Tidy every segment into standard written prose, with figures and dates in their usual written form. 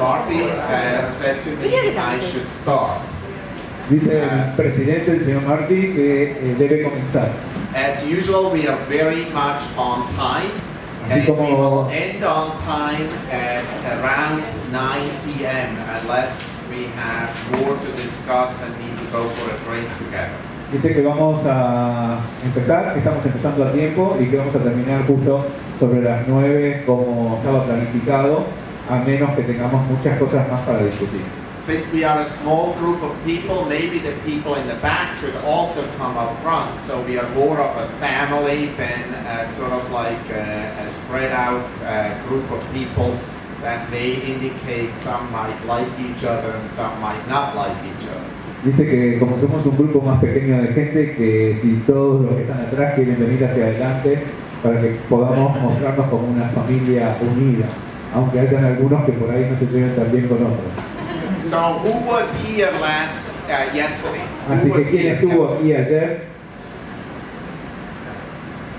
Marty said to me I should start. Dice el presidente, el señor Marty, que debe comenzar. As usual, we are very much on time, and we will end on time at around 9 p.m. unless we have more to discuss and need to go for a drink together. Dice que vamos a empezar, que estamos empezando a tiempo y que vamos a terminar justo sobre las 9 como estaba planificado, a menos que tengamos muchas cosas más para discutir. Since we are a small group of people, maybe the people in the back could also come up front, so we are more of a family than sort of like a spread out group of people that may indicate some might like each other and some might not like each other. Dice que como somos un grupo más pequeño de gente, que si todos los que están atrás quieren venir hacia adelante para que podamos mostrarnos como una familia unida, aunque hayan algunos que por ahí no se lleven tan bien con otros. So who was here yesterday? Así que ¿quién estuvo aquí ayer?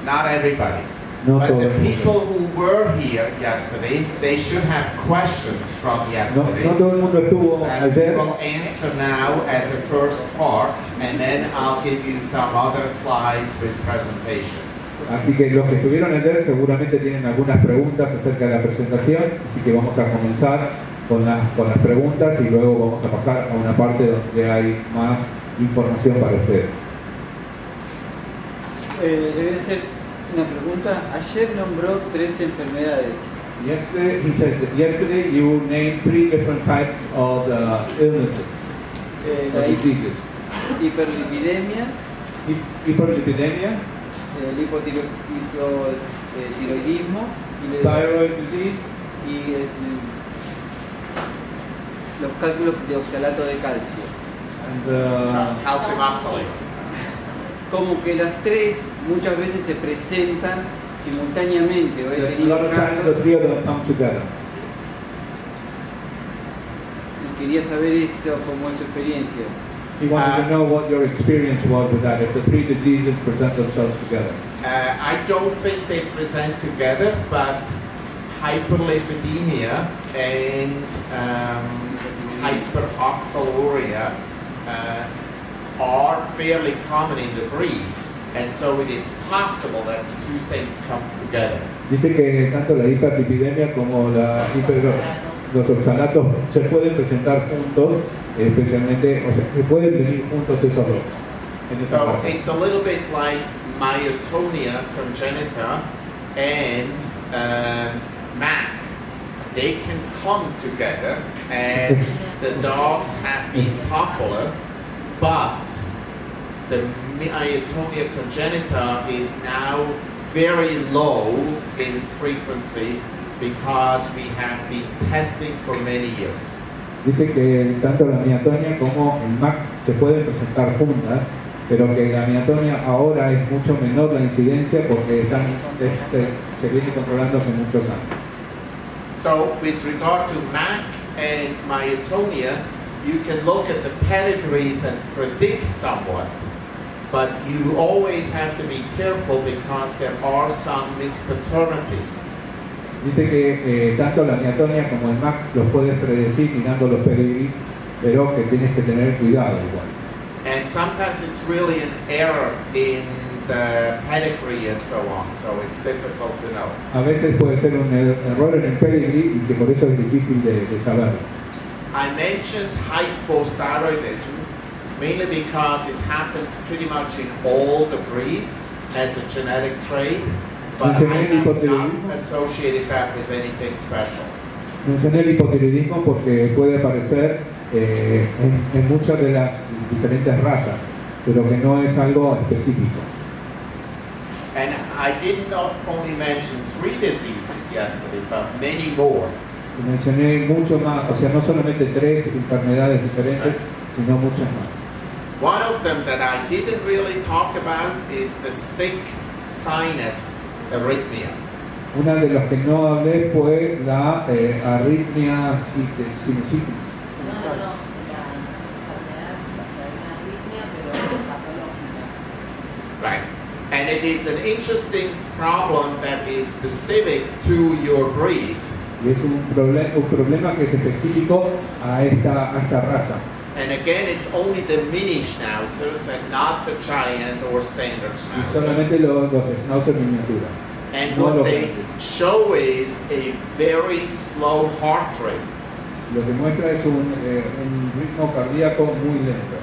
Not everybody. No but the todos. people who were here yesterday, they should have questions from yesterday. No todo el mundo estuvo that ayer. we will answer now as a first part, and then I'll give you some other slides with presentation. Así que los que estuvieron ayer seguramente tienen algunas preguntas acerca de la presentación, así que vamos a comenzar con las preguntas y luego vamos a pasar a una parte donde hay más información para ustedes. Debe ser una pregunta. Ayer nombró 3 enfermedades. Yesterday, he says that yesterday you named 3 different types of illnesses, La or diseases. hiperlipidemia, Hyperlipidemia, el hipotiroidismo thyroid disease, y los cálculos de oxalato de calcio. and Calcium oxalate. Como que las 3 muchas veces se presentan simultáneamente, o he a tenido lot of times the casos, 3 of them come together. y quería saber eso, cómo es su experiencia. He wanted to know what your experience was with that, if the 3 diseases present themselves together. I don't think they present together, but hyperlipidemia and hyperoxaluria are fairly common in the breed, and so it is possible that the 2 things come together. Dice que tanto la hiperlipidemia como los oxalatos se pueden presentar juntos, especialmente, o sea, que pueden venir juntos esos dos. En esa So fase. it's a little bit like myotonia congenita and MAC. They can come together as the dogs have been popular, but the myotonia congenita is now very low in frequency because we have been testing for many years. Dice que tanto la miotonia como el MAC se pueden presentar juntas, pero que la miotonia ahora es mucho menor la incidencia porque se viene controlando hace muchos años. So with regard to MAC and myotonia, you can look at the pedigrees and predict somewhat, but you always have to be careful because there are some mispaternities. Dice que tanto la miotonia como el MAC los puedes predecir mirando los pedigrees, pero que tienes que tener cuidado igual. And sometimes it's really an error in the pedigree and so on, so it's difficult to know. A veces puede ser un error en el pedigree y que por eso es difícil de saberlo. I mentioned hypothyroidism mainly because it happens pretty much in all the breeds as a genetic trait, but I have not associated that with anything special. Mencioné el hipotiroidismo porque puede aparecer en muchas de las diferentes razas, pero que no es algo específico. And I did not only mention 3 diseases yesterday, but many more. Y mencioné mucho más, o sea, no solamente 3 enfermedades diferentes, sino muchas más. One of them that I didn't really talk about is the sick sinus arrhythmia. Una de las que no hablé fue la arritmia sinusitis. Right. And it is an interesting problem that is specific to your breed Y es un problema que es específico a esta raza. And again, it's only the mini Schnauzers and not the giant or standard Y Schnauzer. solamente los Schnauzer miniatura. And No what los they grandes. show is a very slow heart rate. Lo que muestra es un ritmo cardíaco muy lento.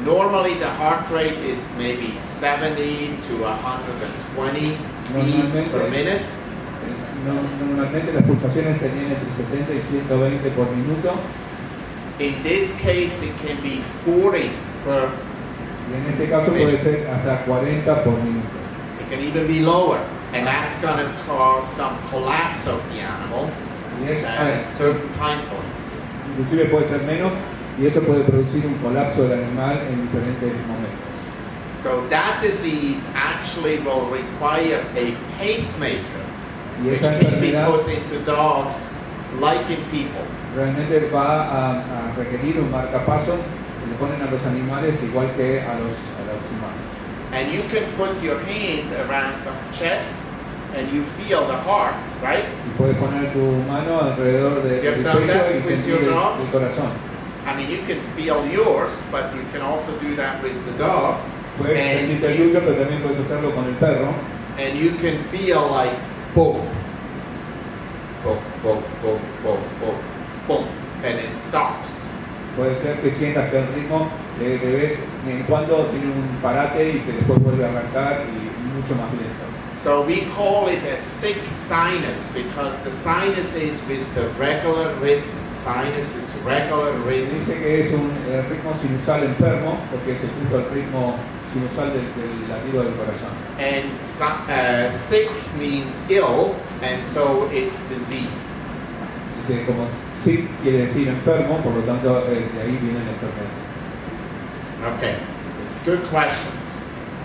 Normally the heart rate is maybe 70 to 120 beats per minute. Normalmente las pulsaciones serían entre 70 y 120 por minuto. In this case, it can be 40 per. Y en este caso puede ser hasta 40 por minuto. It can even be lower, and that's going to cause some collapse of the animal Y es, at certain time points. inclusive puede ser menos, y eso puede producir un colapso del animal en diferentes momentos. So that disease actually will require a pacemaker, Y which esa can be enfermedad put into dogs like in people. realmente va a requerir un marcapasos que le ponen a los animales igual que a los humanos. And you can put your hand around the chest and you feel the heart, right? Y puedes poner tu mano alrededor You have del done pecho that y with sentir your el dogs? corazón. I mean, you can feel yours, but you can also do that with the dog. Puedes And sentirte el you, tuyo, pero también puedes hacerlo con el perro. and you can feel like boom, boom, boom, boom, boom, boom, boom, and it stops. Puede ser que sientas que el ritmo de vez en cuando tiene un parate y que después vuelve a arrancar y mucho más lento. So we call it a sick sinus because the sinus is with the regular rhythm. Sinus is regular rhythm. Dice que es un ritmo sinusal enfermo porque es justo el ritmo sinusal del latido del corazón. And sick means ill, and so it's diseased. Dice como sick quiere decir enfermo, por lo tanto de ahí viene la enfermedad. Okay, good questions.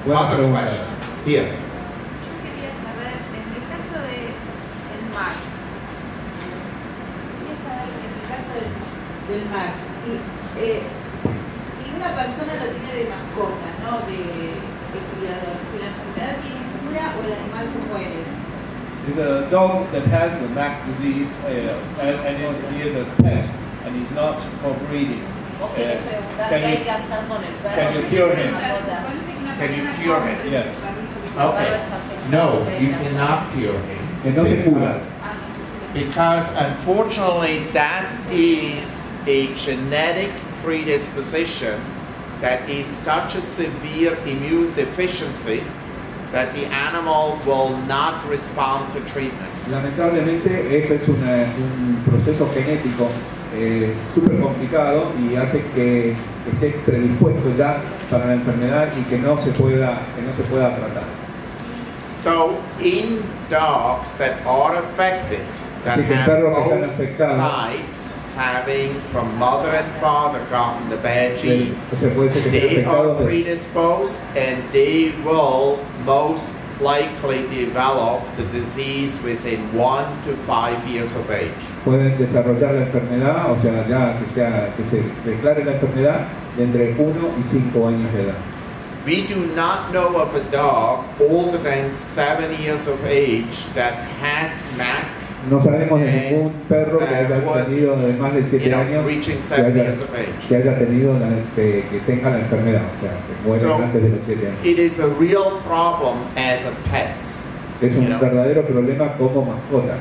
Buenas Other preguntas. questions? Here. Yo quería saber, en el caso del mar, si una persona lo tiene de mascota, no de criador, si la enfermedad tiene cura o el animal se muere. There's a dog that has the MAC disease he is a pet and he's not for breeding. Can you cure him? Can you cure him? Yes. Okay. No, you cannot cure him. Que no se cura. Because unfortunately that is a genetic predisposition that is such a severe immune deficiency that the animal will not respond to treatment. Lamentablemente ese es un proceso genético súper complicado y hace que esté predispuesto ya para la enfermedad y que no se pueda tratar. So in dogs that are affected, that Así que en have perros que están both afectados, sides having from mother and father gotten the bad gene, o sea, puede ser que estén they are afectados de, predisposed and they will most likely develop the disease within 1 to 5 years of age. pueden desarrollar la enfermedad, o sea, ya que se declare la enfermedad de entre 1 y 5 años de edad. We do not know of a dog older than 7 years of age that had MAC, No sabemos de ningún perro que haya was, tenido de más de 7 años reaching que 7 haya, years of age. que haya tenido que tenga la enfermedad, o sea, que muera So, antes de los 7 años. it is a real problem as a pet. Es un you know. verdadero problema como mascota.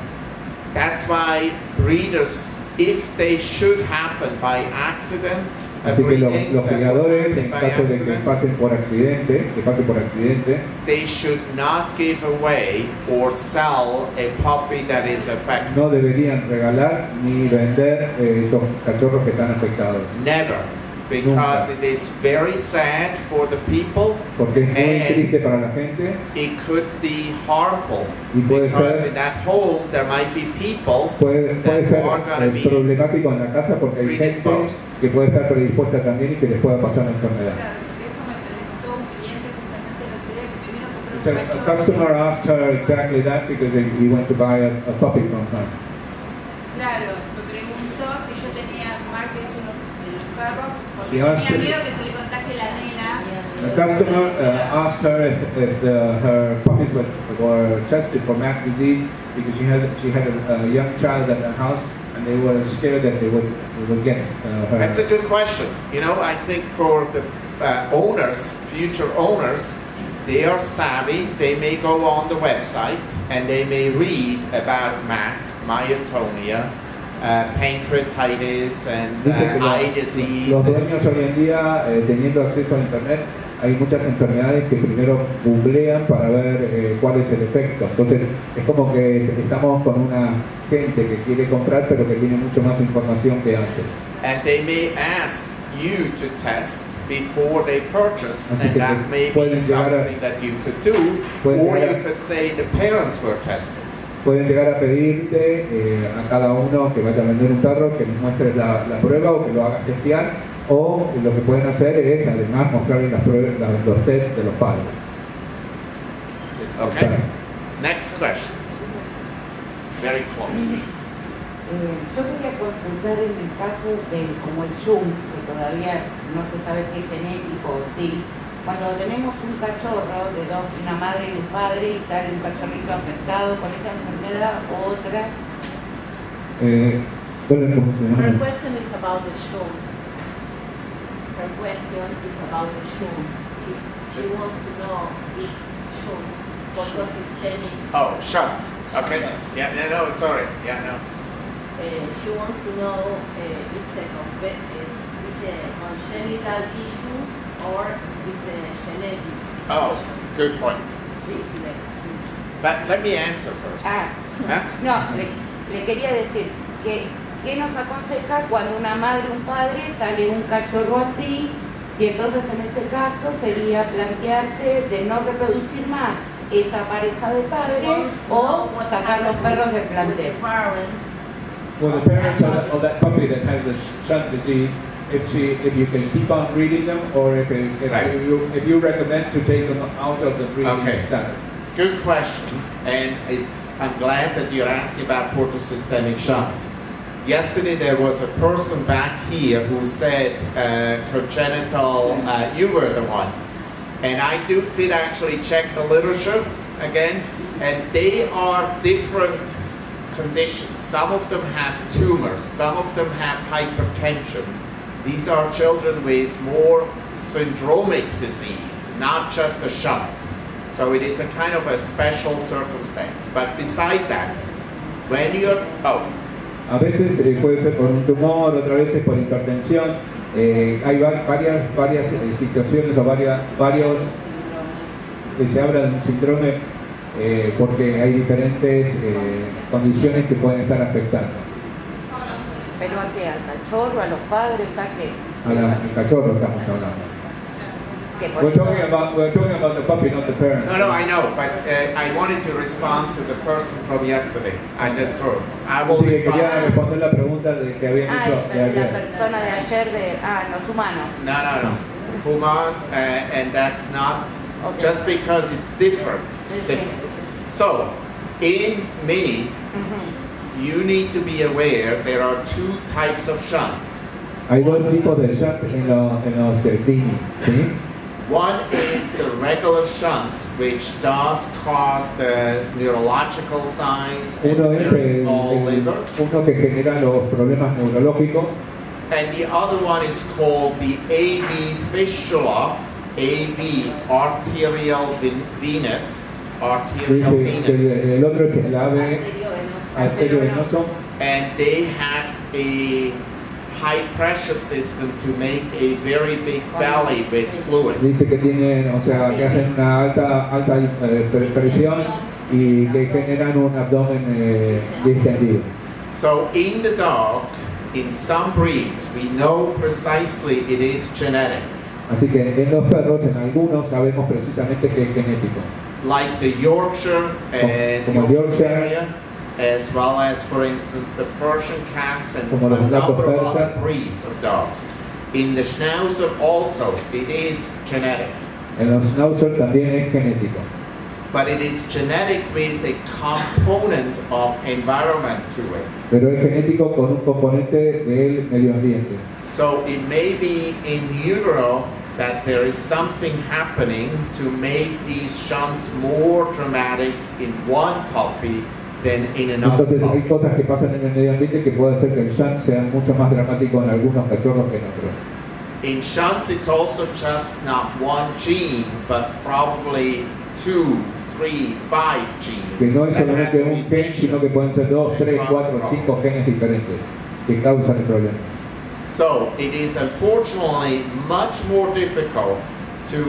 That's why breeders, if they should happen by accident, a Así que breeding los that was criadores, happened en by caso de que accident, pase por accidente, they should not give away or sell a puppy that is affected. no deberían regalar ni vender esos cachorros que están afectados. Never. Because it is very sad for the people Porque es muy and triste para la gente it could be harmful. y puede Because ser, in that home there might be people puede that ser are going to be problemático en la casa porque hay gente predisposed. que puede estar predispuesta también y que les pueda pasar la enfermedad. Claro, porque eso me preguntó un cliente justamente el otro día que me vino a comprar So un a cachorro. customer asked her exactly that because he went to buy a puppy from her. Claro, me preguntó si yo tenía marketing en los perros, porque Sí, tenía miedo que se le contagie la nena A customer asked her if her puppies were tested for MAC disease because she had a young child at the house and they were scared that they would get her. That's a good question. You know, I think for the owners, future owners, they are savvy. They may go on the website and they may read about MAC, myotonia, pancreatitis, and eye disease. Los dueños hoy en día, teniendo acceso a internet, hay muchas enfermedades que primero googlean para ver cuál es el efecto. Entonces es como que estamos con una gente que quiere comprar pero que tiene mucho más información que antes. And they may ask you to test before they purchase, Así and que that may be something that you could do, or you could say the parents were tested. Pueden llegar a pedirte a cada uno que vaya a vender un perro que les muestre la prueba o que lo haga testear, o lo que pueden hacer es además mostrarles los test de los padres. Okay. Next question. Very close. Yo quería consultar en el caso de como el SchCA, que todavía no se sabe si es genético o sí. Cuando tenemos un cachorro de una madre y un padre y sale un cachorrito afectado con esa enfermedad o otra. Her question is about the SchCA. Her question is about the SchCA. She wants to know if SchCA, because it's genetic. Oh, shunt. Okay. Yeah, no, sorry. Yeah, no. She wants to know it's a congenital issue or it's a genetic. Oh, issue. good point. Sí, sí, But let me answer first. No, le quería decir que ¿qué nos aconseja cuando una madre o un padre sale un cachorro así? Si entonces en ese caso sería plantearse de no reproducir más esa pareja de padres o sacar los perros del plantel. Well, the parents of that puppy that has the shunt disease, if you can keep on breeding them, or if you recommend to take them out of the breeding status. Good question, and I'm glad that you're asking about portosystemic shunt. Yesterday there was a person back here who said congenital, you were the one. And I did actually check the literature again, and they are different conditions. Some of them have tumors, some of them have hypertension. These are children with more syndromic disease, not just a shunt. So it is a kind of a special circumstance. But beside that, when you're, A veces puede ser por un tumor, otras veces por hipertensión. Hay varias situaciones o varios que se habla de un síndrome porque hay diferentes condiciones que pueden estar afectando. ¿Pero a qué? ¿Al cachorro? ¿A los padres? ¿A qué? Al cachorro estamos hablando. We're talking about the puppy, not the parents. No, I know, but I wanted to respond to the person from yesterday. I just heard. I will respond. Quería responder la pregunta de que habían hecho de ayer. La persona de ayer los humanos. No. Human, and that's not just because it's different. It's different. So, in mini, you need to be aware there are two types of shunts. Hay dos tipos de shunt en los mini, ¿sí? One is the regular shunt, which does cause the neurological signs and very small liver. Uno que genera los problemas neurológicos. And the other one is called the AV fistula, AV arterial venous, arterial venous. El otro es el AV arteriovenoso. And they have a high pressure system to make a very big belly with fluid. Dice que tienen, o sea, que hacen una alta presión y que generan un abdomen distendido. So in the dog, in some breeds, we know precisely it is genetic. Así que en los perros, en algunos sabemos precisamente que es genético. Like the Yorkshire and Yorkshire Terrier, as well as, for instance, the Persian cats and a number of other breeds of dogs. In the Schnauzer also, it is genetic. En los Schnauzer también es genético. But it is genetic with a component of environment to it. Pero es genético con un componente del medio ambiente. So it may be in utero that there is something happening to make these shunts more dramatic in one puppy than in another Entonces hay puppy. cosas que pasan en el medio ambiente que puede hacer que el shunt sea mucho más dramático en algunos cachorros que en otros. In shunts, it's also just not one gene, but probably 2, 3, 5 genes. Que no es that solamente have un gen, sino que pueden ser 2, 3, 4, 5 genes diferentes que causan el problema. So it is unfortunately much more difficult to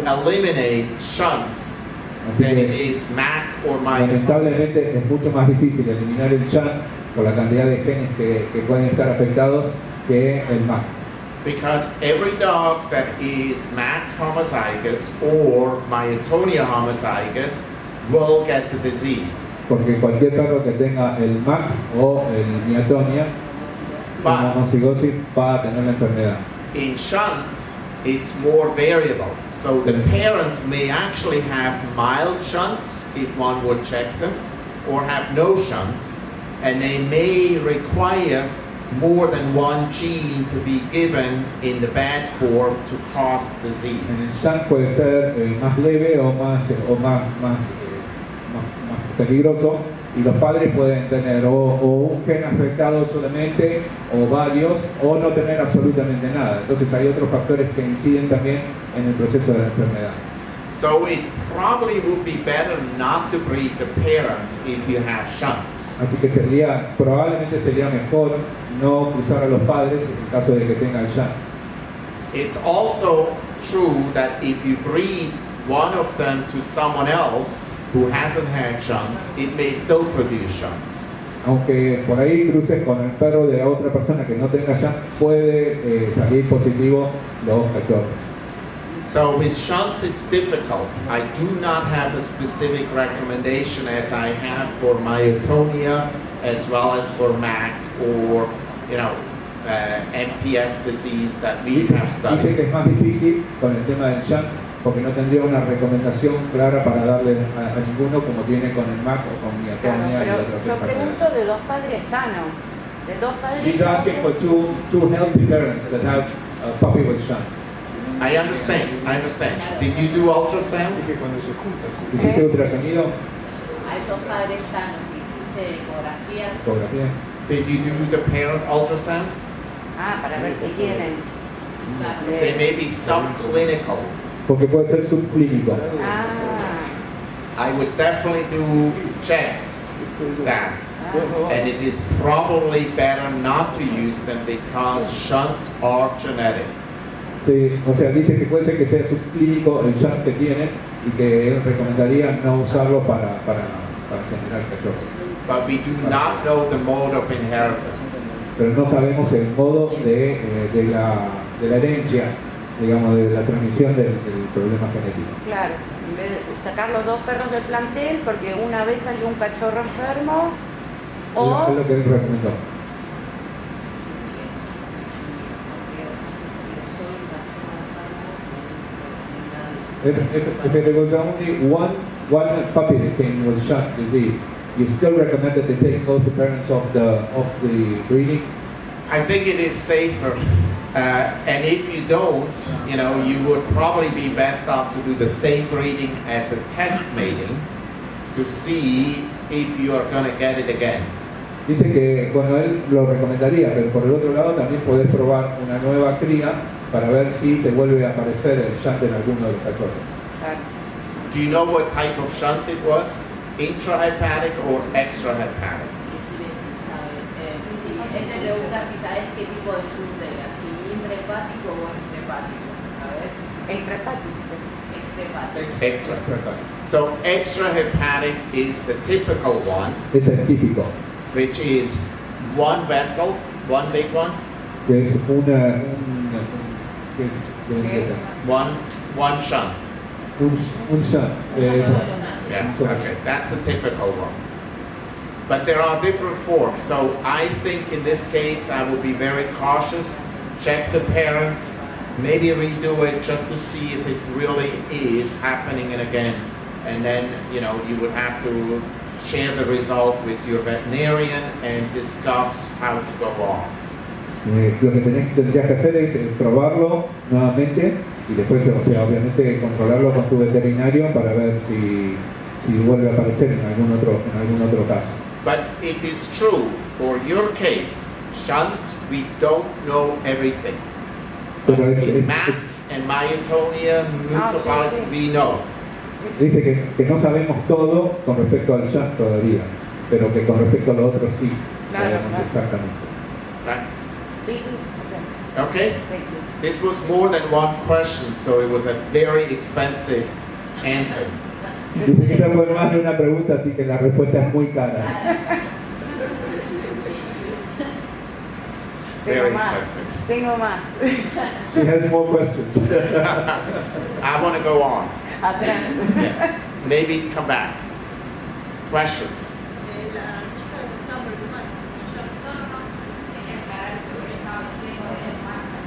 eliminate shunts Así than it que is MAC or myotonia. lamentablemente es mucho más difícil eliminar el shunt por la cantidad de genes que pueden estar afectados que el MAC. Because every dog that is MAC homozygous or myotonia homozygous will get the disease. Porque cualquier perro que tenga el MAC o el myotonia, la homocigosis, va a tener la enfermedad. In shunt, it's more variable. So the parents may actually have mild shunts if one would check them, or have no shunts, and they may require more than one gene to be given in the bad form to cause En disease. el shunt puede ser más leve o más peligroso, y los padres pueden tener o un gen afectado solamente, o varios, o no tener absolutamente nada. Entonces hay otros factores que inciden también en el proceso de la enfermedad. So it probably would be better not to breed the parents if you have shunts. Así que probablemente sería mejor no cruzar a los padres en el caso de que tenga el shunt. It's also true that if you breed one of them to someone else who hasn't had shunts, it may still produce shunts. Aunque por ahí cruces con el perro de otra persona que no tenga shunt, puede salir positivo los cachorros. So with shunts it's difficult. I do not have a specific recommendation as I have for myotonia as well as for MAC or MPS disease that we have Dice studied. que es más difícil con el tema del shunt porque no tendría una recomendación clara para darle a ninguno como tiene con el MAC o con Claro, myotonia y pero otras yo pregunto enfermedades. de dos padres sanos. De dos padres She's asking for two healthy parents that have a puppy with shunt. I understand. Did you do ultrasound? ¿Hiciste ultrasonido? A esos padres sanos que hiciste ecografías, Ecografía. Did you do the parent ultrasound? Ah, para ver si tienen. claro, They may be subclinical. Porque puede ser subclínico. Ah, I would definitely check that. And it is probably better not to use them because shunts are genetic. Sí, o sea, dice que puede ser que sea subclínico el shunt que tiene y que él recomendaría no usarlo para generar cachorros. But we do not know the mode of inheritance. Pero no sabemos el modo de la herencia, digamos, de la transmisión del problema genético. claro. En vez de sacar los dos perros del plantel porque una vez salió un cachorro enfermo o... Es lo que él recomendó. If there was only one puppy that came with shunt disease, you still recommend that they take both the parents of the breeding? I think it is safer. And if you don't, you would probably be best off to do the same breeding as a test mating to see if you are going to get it again. Dice que, bueno, él lo recomendaría, pero por el otro lado también podés probar una nueva cría para ver si te vuelve a aparecer el shunt en alguno de los cachorros. Claro. Do you know what type of shunt it was? Intrahepatic or extrahepatic? él te pregunta si sabes qué tipo de shunt era, si intrahepático o extrahepático, ¿sabes? Extrahepático. Extrahepático. Extra. So extrahepatic is the typical one, Es el típico, which is one vessel, one big one, que es one shunt. un shunt. Yeah, okay, that's the typical one. But there are different forms, so I think in this case I would be very cautious, check the parents, maybe redo it just to see if it really is happening again. And then, you would have to share the result with your veterinarian and discuss how to go on. Lo que tendrías que hacer es probarlo nuevamente y después, o sea, obviamente controlarlo con tu veterinario para ver si vuelve a aparecer en algún otro caso. But it is true for your case, shunt, we don't know everything. But Pero in MAC and myotonia, mucopolysis, we know. Dice que no sabemos todo con respecto al shunt todavía, pero que con respecto a lo otro sí sabemos exactamente. Right? Sí, sí. Okay? Thank you. This was more than one question, so it was a very expensive answer. Dice que esa fue más de una pregunta, así que la respuesta es muy cara. Very expensive. Tengo más. She has more questions. I want to go on. Atrás. Yeah. Maybe come back. Questions? La chica que estaba preocupada. Quería aclarar que yo estaba diciendo de Marta,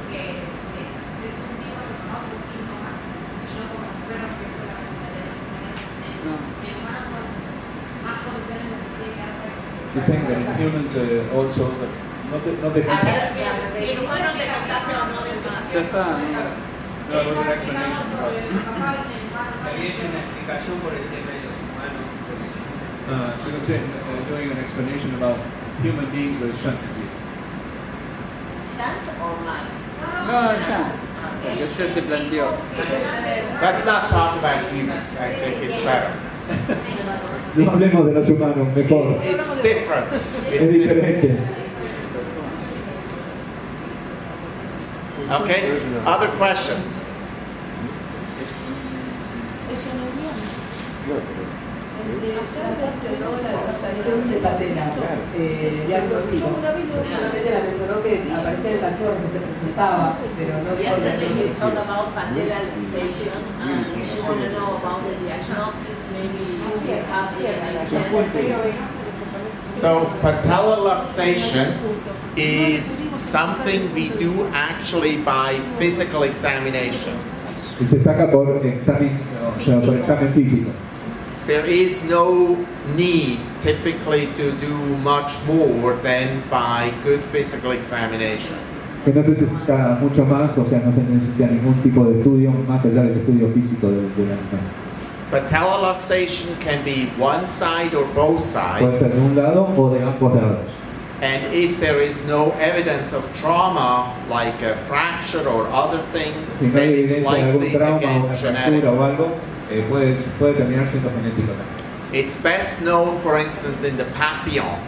que es un síntoma con otro síntoma y no como los perros que solamente en humanos son más condiciones de que tiene que haber. You're saying that in humans also, not the A ver, si el humano se contagia o no del más. Ya está. No, it was an explanation about Había hecho una explicación por el tema de los humanos. so you're saying, doing an explanation about human beings with shunt disease. ¿Shunt o Mike? No, ya. Porque ya se planteó. Let's not talk about humans. I think it's better. No hablemos de los humanos, mejor. It's different. Es It's different. diferente. Okay? Other questions? Ya mencionó la asociación de patena, diagnóstico. Solamente la mencionó que aparecía el cachorro que se presentaba, pero no dijo el Yesterday you talked diagnóstico. about patella luxation, and you want to know about the diagnosis, maybe you have the diagnosis. So patelloluxation is something we do actually by physical examination. Y se saca por examen, o sea, por examen físico. There is no need typically to do much more than by good physical examination. Que no se necesita mucho más, o sea, no se necesita ningún tipo de estudio más allá del estudio físico del animal. Patelloluxation can be one side or both Puede ser de sides. un lado o de ambos lados. And if there is no evidence of trauma, like a fracture or other things, Si no then hay it's evidencia de algún likely trauma o again una genetic. fractura o algo, puede terminar siendo genético también. It's best known, for instance, in the papillon.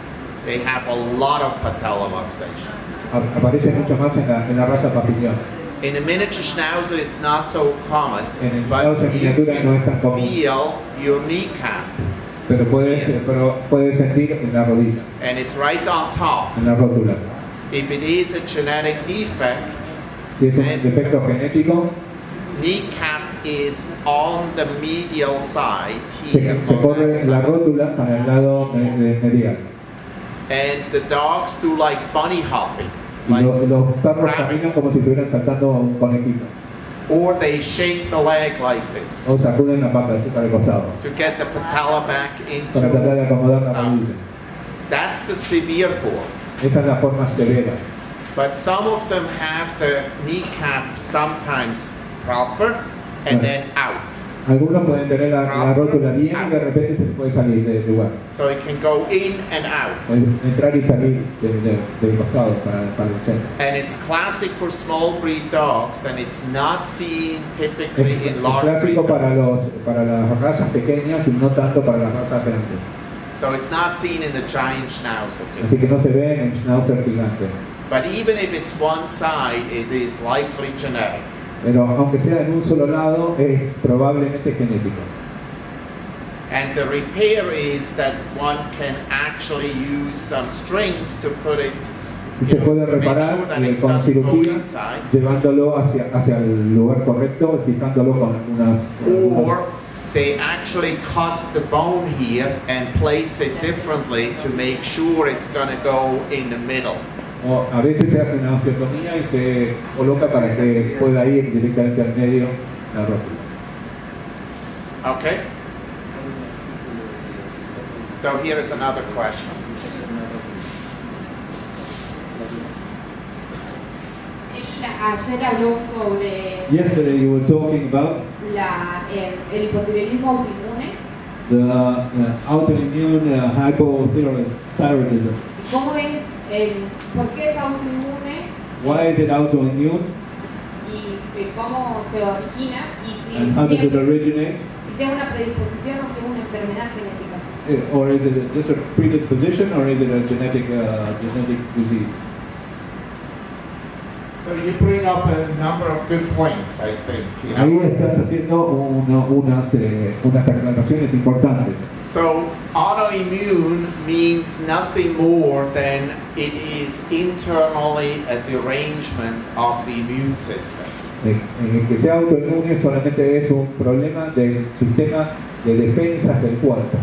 They have a lot of patelloluxation. Aparece mucho más en la raza papillón. In a miniature Schnauzer, it's not so common, En el but Schnauzer you miniatura no es tan can común. feel your kneecap, Pero puede sentir en la rodilla, and it's right on top. en la rótula. If it is a genetic defect, Si es un defecto genético, kneecap is on the medial side se here, on corre that la side. rótula para el lado medial. And the dogs do like bunny hopping, Y like los perros caminan rabbits, como si estuvieran saltando un conejito. or they shake the leg like this O sacuden la pata así para el costado. to get the patella back into Para tratar de the acomodar la sound. rodilla. That's the severe form. Esa es la forma severa. But some of them have the kneecap sometimes proper and then out. Algunos pueden tener la rótula bien y de repente se puede salir del lugar. So it can go in and out. Puede entrar y salir del costado para el centro. And it's classic for small breed dogs, and it's not seen typically Es in large breed clásico dogs. para las razas pequeñas y no tanto para las razas grandes. So it's not seen in the giant Schnauzer. Así que no se ve en el Schnauzer gigante. But even if it's one side, it is likely genetic. Pero aunque sea en un solo lado, es probablemente genético. And the repair is that one can actually use some strings to put it, Y se puede to make sure reparar that it con doesn't go cirugía, inside. llevándolo hacia el lugar correcto, fijándolo con algunas... Or they actually cut the bone here and place it differently to make sure it's going to go in the middle. O a veces se hace una osteotomía y se coloca para que pueda ir directamente al medio la rótula. Okay? So here is another question. Ayer habló sobre Yesterday you were talking about el hipotiroidismo autoinmune. the autoimmune hypothyroidism. ¿Cómo es por qué es autoinmune? Why is it autoimmune? Y cómo se origina y And how does it originate? si es una predisposición o si es una enfermedad genética. Or is it just a predisposition, or is it a genetic disease? So you bring up a number of good points, I think. You Ahí know? estás haciendo unas aclaraciones importantes. So autoimmune means nothing more than it is internally a derangement of the immune system. En que sea autoinmune solamente es un problema del sistema de defensas del cuerpo.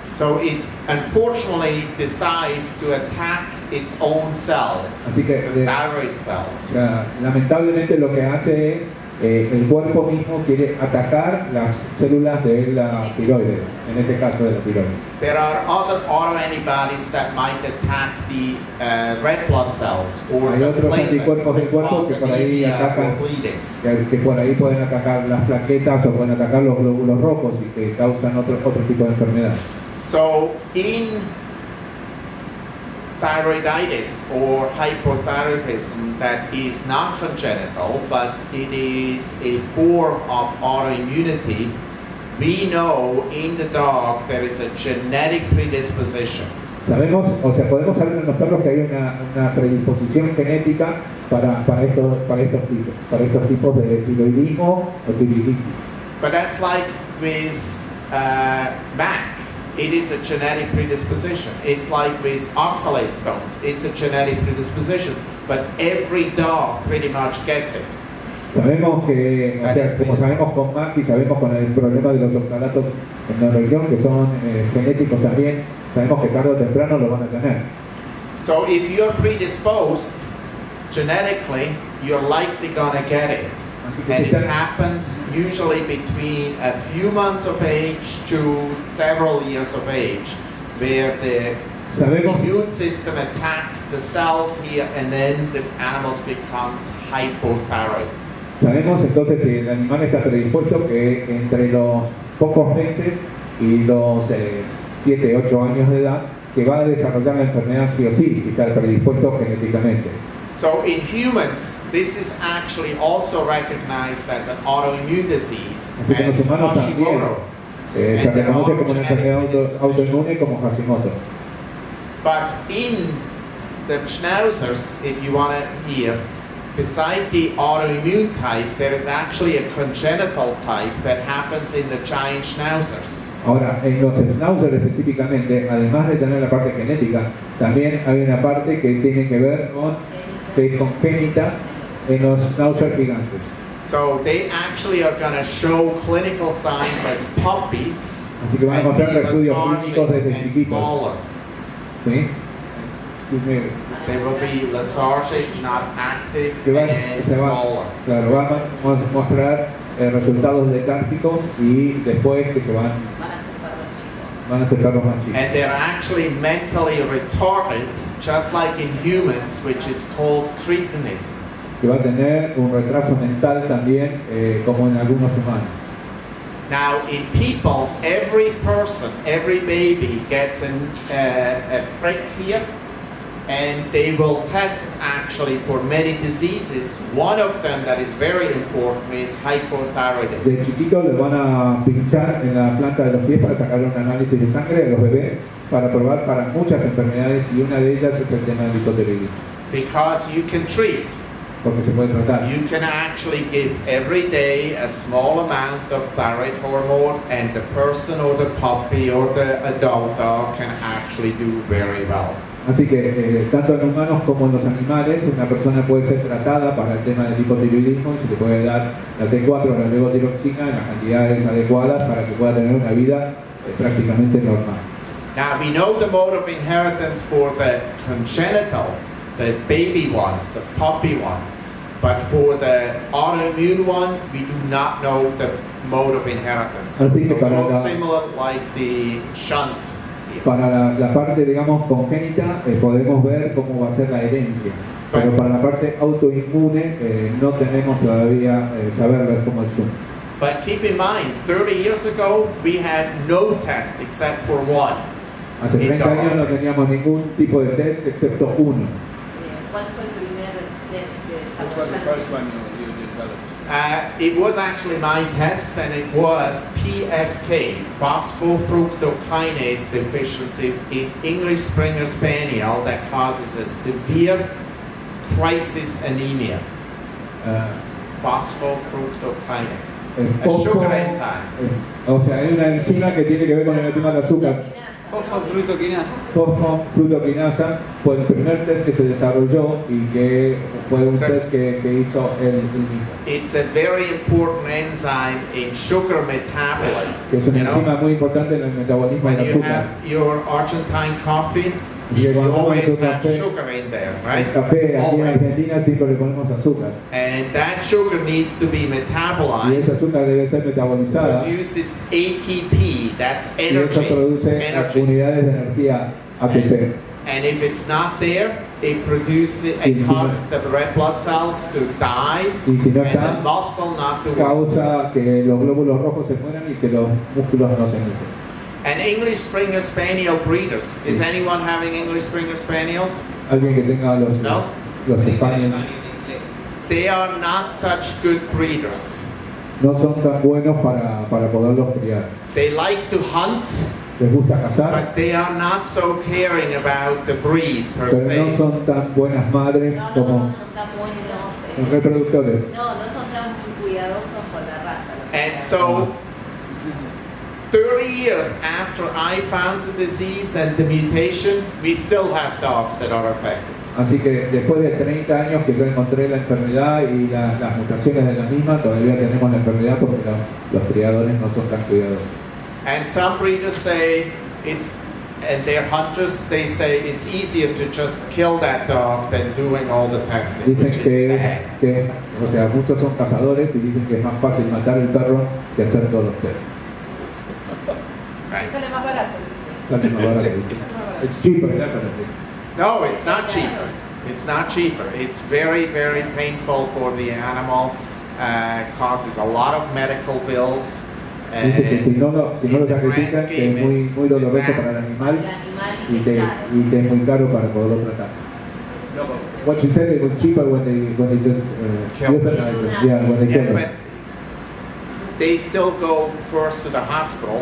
So it unfortunately decides to attack its own cells, Así que, the thyroid cells. lamentablemente lo que hace es el cuerpo mismo quiere atacar las células de la tiroides, en este caso de la tiroides. There are other autoantibodies that might attack the red blood cells or Hay the otros platelets anticuerpos del that cuerpo cause que por ahí anemia atacan, or bleeding. que por ahí pueden atacar las plaquetas o pueden atacar los glóbulos rojos y que causan otro tipo de enfermedad. So in thyroiditis or hypothyroidism that is not congenital, but it is a form of autoimmunity, we know in the dog there is a genetic predisposition. Sabemos, o sea, podemos saber en los perros que hay una predisposición genética para estos tipos de tiroidismo o tiroiditis. But that's like with MAC. It is a genetic predisposition. It's like with oxalate stones. It's a genetic predisposition. But every dog pretty much gets it. Sabemos que, o sea, como sabemos con MAC y sabemos con el problema de los oxalatos en la región, que son genéticos también, sabemos que tarde o temprano lo van a tener. So if you're predisposed genetically, you're likely gonna get it. And it happens usually between a few months of age to several years of age, where the immune system attacks the cells here and then the animal becomes hypothyroid. Sabemos entonces si el animal está predispuesto que entre los pocos meses y los 7, 8 años de edad que va a desarrollar la enfermedad sí o sí, si está predispuesto genéticamente. So in humans, this is actually also recognized as an autoimmune disease, Así que en los as humanos también Hashimoto. se reconoce como una enfermedad autoinmune como Hashimoto. But in the Schnauzers, if you want to hear, beside the autoimmune type, there is actually a congenital type that happens in the giant Schnauzers. Ahora, en los Schnauzer específicamente, además de tener la parte genética, también hay una parte que tiene que ver con congénita en los Schnauzer gigantes. So they actually are going to show clinical signs as puppies. Así que van a and mostrar be estudios lethargic clínicos desde and chiquitos. smaller. ¿Sí? Excuse me. They will be lethargic, not active, Que and smaller. claro, van a mostrar resultados letárgicos y después que se van a ser perros más chicos. And they're actually mentally retarded, just like in humans, which is called cretinism. Que va a tener un retraso mental también, como en algunos humanos. Now, in people, every person, every baby gets a prick here, and they will test actually for many diseases. One of them that is very important is hypothyroidism. De chiquito le van a pinchar en la planta de los pies para sacarle un análisis de sangre a los bebés para probar para muchas enfermedades y una de ellas es el tema del hipotiroidismo. Because you can treat. Porque se puede tratar. You can actually give every day a small amount of thyroid hormone, and the person or the puppy or the adult dog can actually do very well. Así que tanto en humanos como en los animales, una persona puede ser tratada para el tema del hipotiroidismo y se le puede dar la T4 o la levotiroxina en las cantidades adecuadas para que pueda tener una vida prácticamente normal. Now we know the mode of inheritance for the congenital, the baby ones, the puppy ones, but for the autoimmune one, we do not know the mode of inheritance. So it's a little similar like the shunt. Para la parte, digamos, congénita, podemos ver cómo va a ser la herencia. Pero para la parte autoinmune no tenemos todavía saber cómo el Shunt. But keep in mind, 30 years ago, we had no test except for one. Hace 30 años no teníamos ningún tipo de test excepto uno. ¿Cuál fue el primer test que Which was the first one you developed? It was actually my test, and it was PFK, phosphofructokinase deficiency in English Springer Spaniel that causes a severe crisis anemia. Phosphofructokinase, a sugar enzyme. O sea, hay una enzima que tiene que ver con el tema del azúcar. Fosfofructoquinasa. Fosfofructoquinasa fue el primer test que se desarrolló y que fue un test que hizo el mismo. It's a very important enzyme in sugar metabolism. Que es una enzima muy importante en el metabolismo When del you azúcar. have your Argentine coffee, Y you cuando always tomamos have café, sugar in there, el right? café aquí en Always. Argentina siempre le ponemos azúcar. And that sugar needs to be Y ese metabolized. azúcar debe ser metabolizada. Produces ATP, that's Y eso energy. produce Energy. unidades de energía ATP. And if it's not there, it produces, it causes the red blood cells to die Y si no and the está, muscle not to work. causa que los glóbulos rojos se mueran y que los músculos no se nutren. And English Springer Spaniel breeders, is anyone having English Springer Spaniels? Alguien que tenga No. los españoles They are not such good breeders. no son tan buenos para poderlos criar. They like to hunt, Les gusta cazar, but they are not so caring about the breed per pero no se. son tan buenas madres No, como no son tan buenos. los reproductores. No son tan cuidadosos con la raza. And so 30 years after I found the disease and the mutation, we still have dogs that are affected. Así que después de 30 años que yo encontré la enfermedad y las mutaciones de la misma, todavía tenemos la enfermedad porque los criadores no son tan cuidadosos. And some breeders say and they're hunters, they say it's easier to just kill that dog than doing all the testing, Dicen which is sad. o sea, muchos son cazadores y dicen que es más fácil matar el perro que hacer todos los test. Right. Sale más barato. Sale más barato, dicen. It's cheaper, definitely. No, it's not cheaper. It's not cheaper. It's very, very painful for the animal. Causes a lot of medical bills. Dice que si no lo in the grand sacrificas, scheme, es it's muy doloroso para el disaster. animal El animal y te es muy caro para poderlo tratar. No, but What she said, it was cheaper when they just Kill. euthanize it. Yeah, when they Yeah, kill but them. they still go first to the hospital,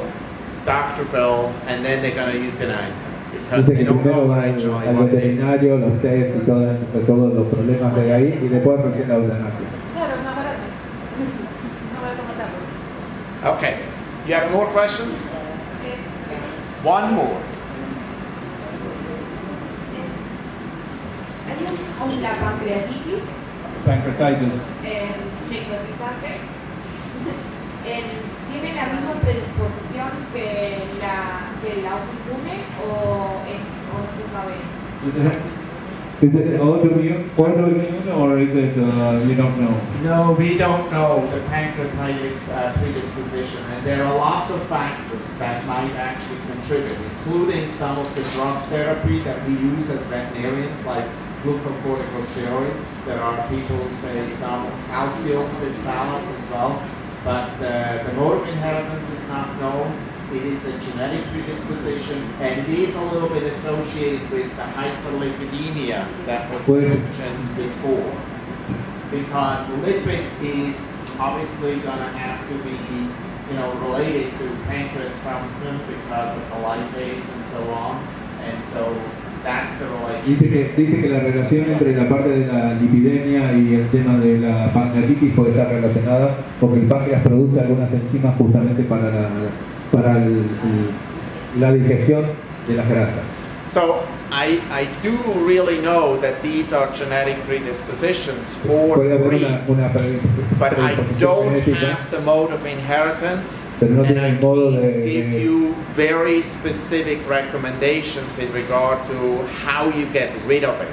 doctor bills, and then they're going to euthanize them because Dice they que don't know primero va originally al what it is. veterinario, los test y todos los problemas de ahí y después recién la eutanasia. Claro, es más barato. No voy a comentarlo. Okay, you have more questions? One more. Hay la pancreatitis, pancreatitis. necrotizante, ¿tiene la misma predisposición que la autoinmune o no se sabe? Is it autoimmune or is it you don't know? No, we don't know the pancreatitis predisposition, and there are lots of factors that might actually contribute, including some of the drug therapy that we use as veterinarians, like glucocorticosteroids. There are people who say some calcium disbalance as well, but the mode of inheritance is not known. It is a genetic predisposition, and it is a little bit associated with the hyperlipidemia that was mentioned before. Because lipid is obviously going to have to be, related to pancreas function because of the lipase and so on, and so that's the relationship. Dice que la relación entre la parte de la lipidemia y el tema de la pancreatitis puede estar relacionada porque el páncreas produce algunas enzimas justamente para la digestión de las grasas. So I do really know that these are genetic predispositions for Puede the haber breed, una but I predisposición don't genética, have the mode of inheritance, pero no and tiene I el modo can give de you very specific recommendations in regard to how you get rid of it.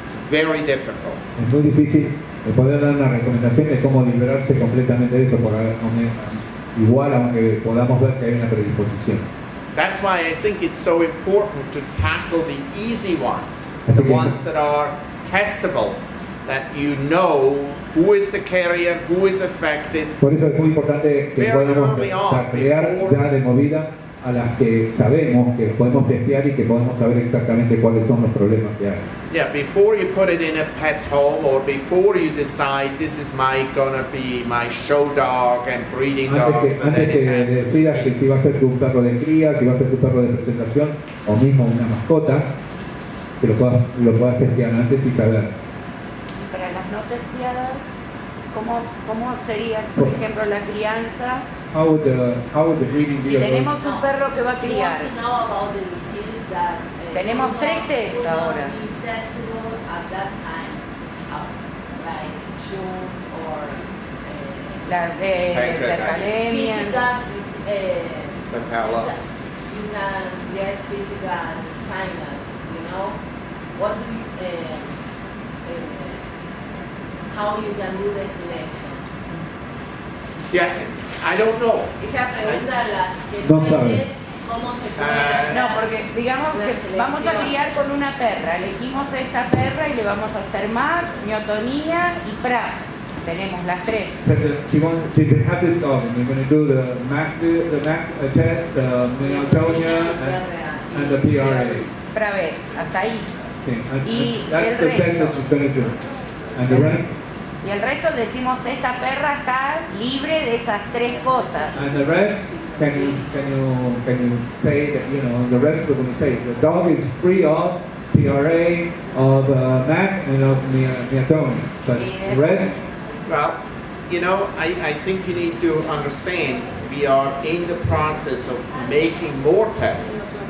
It's very difficult. es muy difícil poder dar una recomendación de cómo liberarse completamente de eso, igual aunque podamos ver que hay una predisposición. That's why I think it's so important to tackle the easy ones, Así the que- ones that are testable, that you know who is the carrier, who is affected. Por eso es muy importante que Very podamos early on, taclear before- ya de movida a las que sabemos que podemos testear y que podemos saber exactamente cuáles son los problemas que hay. Yeah, before you put it in a pet home or before you decide this is gonna be my show dog and breeding dogs and then Antes que it has the decidas que disease. si va a ser tu perro de cría, si va a ser tu perro de presentación o mismo una mascota, que lo puedas testear antes y saber. Para las no testeadas, ¿cómo sería, por ejemplo, la crianza? How would the breeding Si be tenemos un perro que va a She criar, wants to know about the disease that Tenemos would 3 not- tests would not ahora. be testable at that time, like shoot or la de hipercalemia. physicals is Patella. you can get physical signals, you know. What do you, how you can do the selection? Yeah, I don't know. Esa pregunta a las que No tú sabe. eres, ¿cómo se puede hacer? No, porque digamos Una que vamos a selección. criar con una perra, elegimos esta perra y le vamos a hacer MAC, miotonía y PRA. Tenemos las 3. said that she said, have this dog, and you're going to do the MAC test, the myotonia, and the PRA. PRA B, hasta ahí. Sí, and Y that's el the test resto. that she's going to do. And the rest, Y el resto decimos, esta perra está libre de esas 3 cosas. and the rest, can you say that, you know, the rest we're going to say the dog is free of PRA, of MAC, and of myotonia. But Yeah. the rest, Well, you know, I think you need to understand we are in the process of making more tests.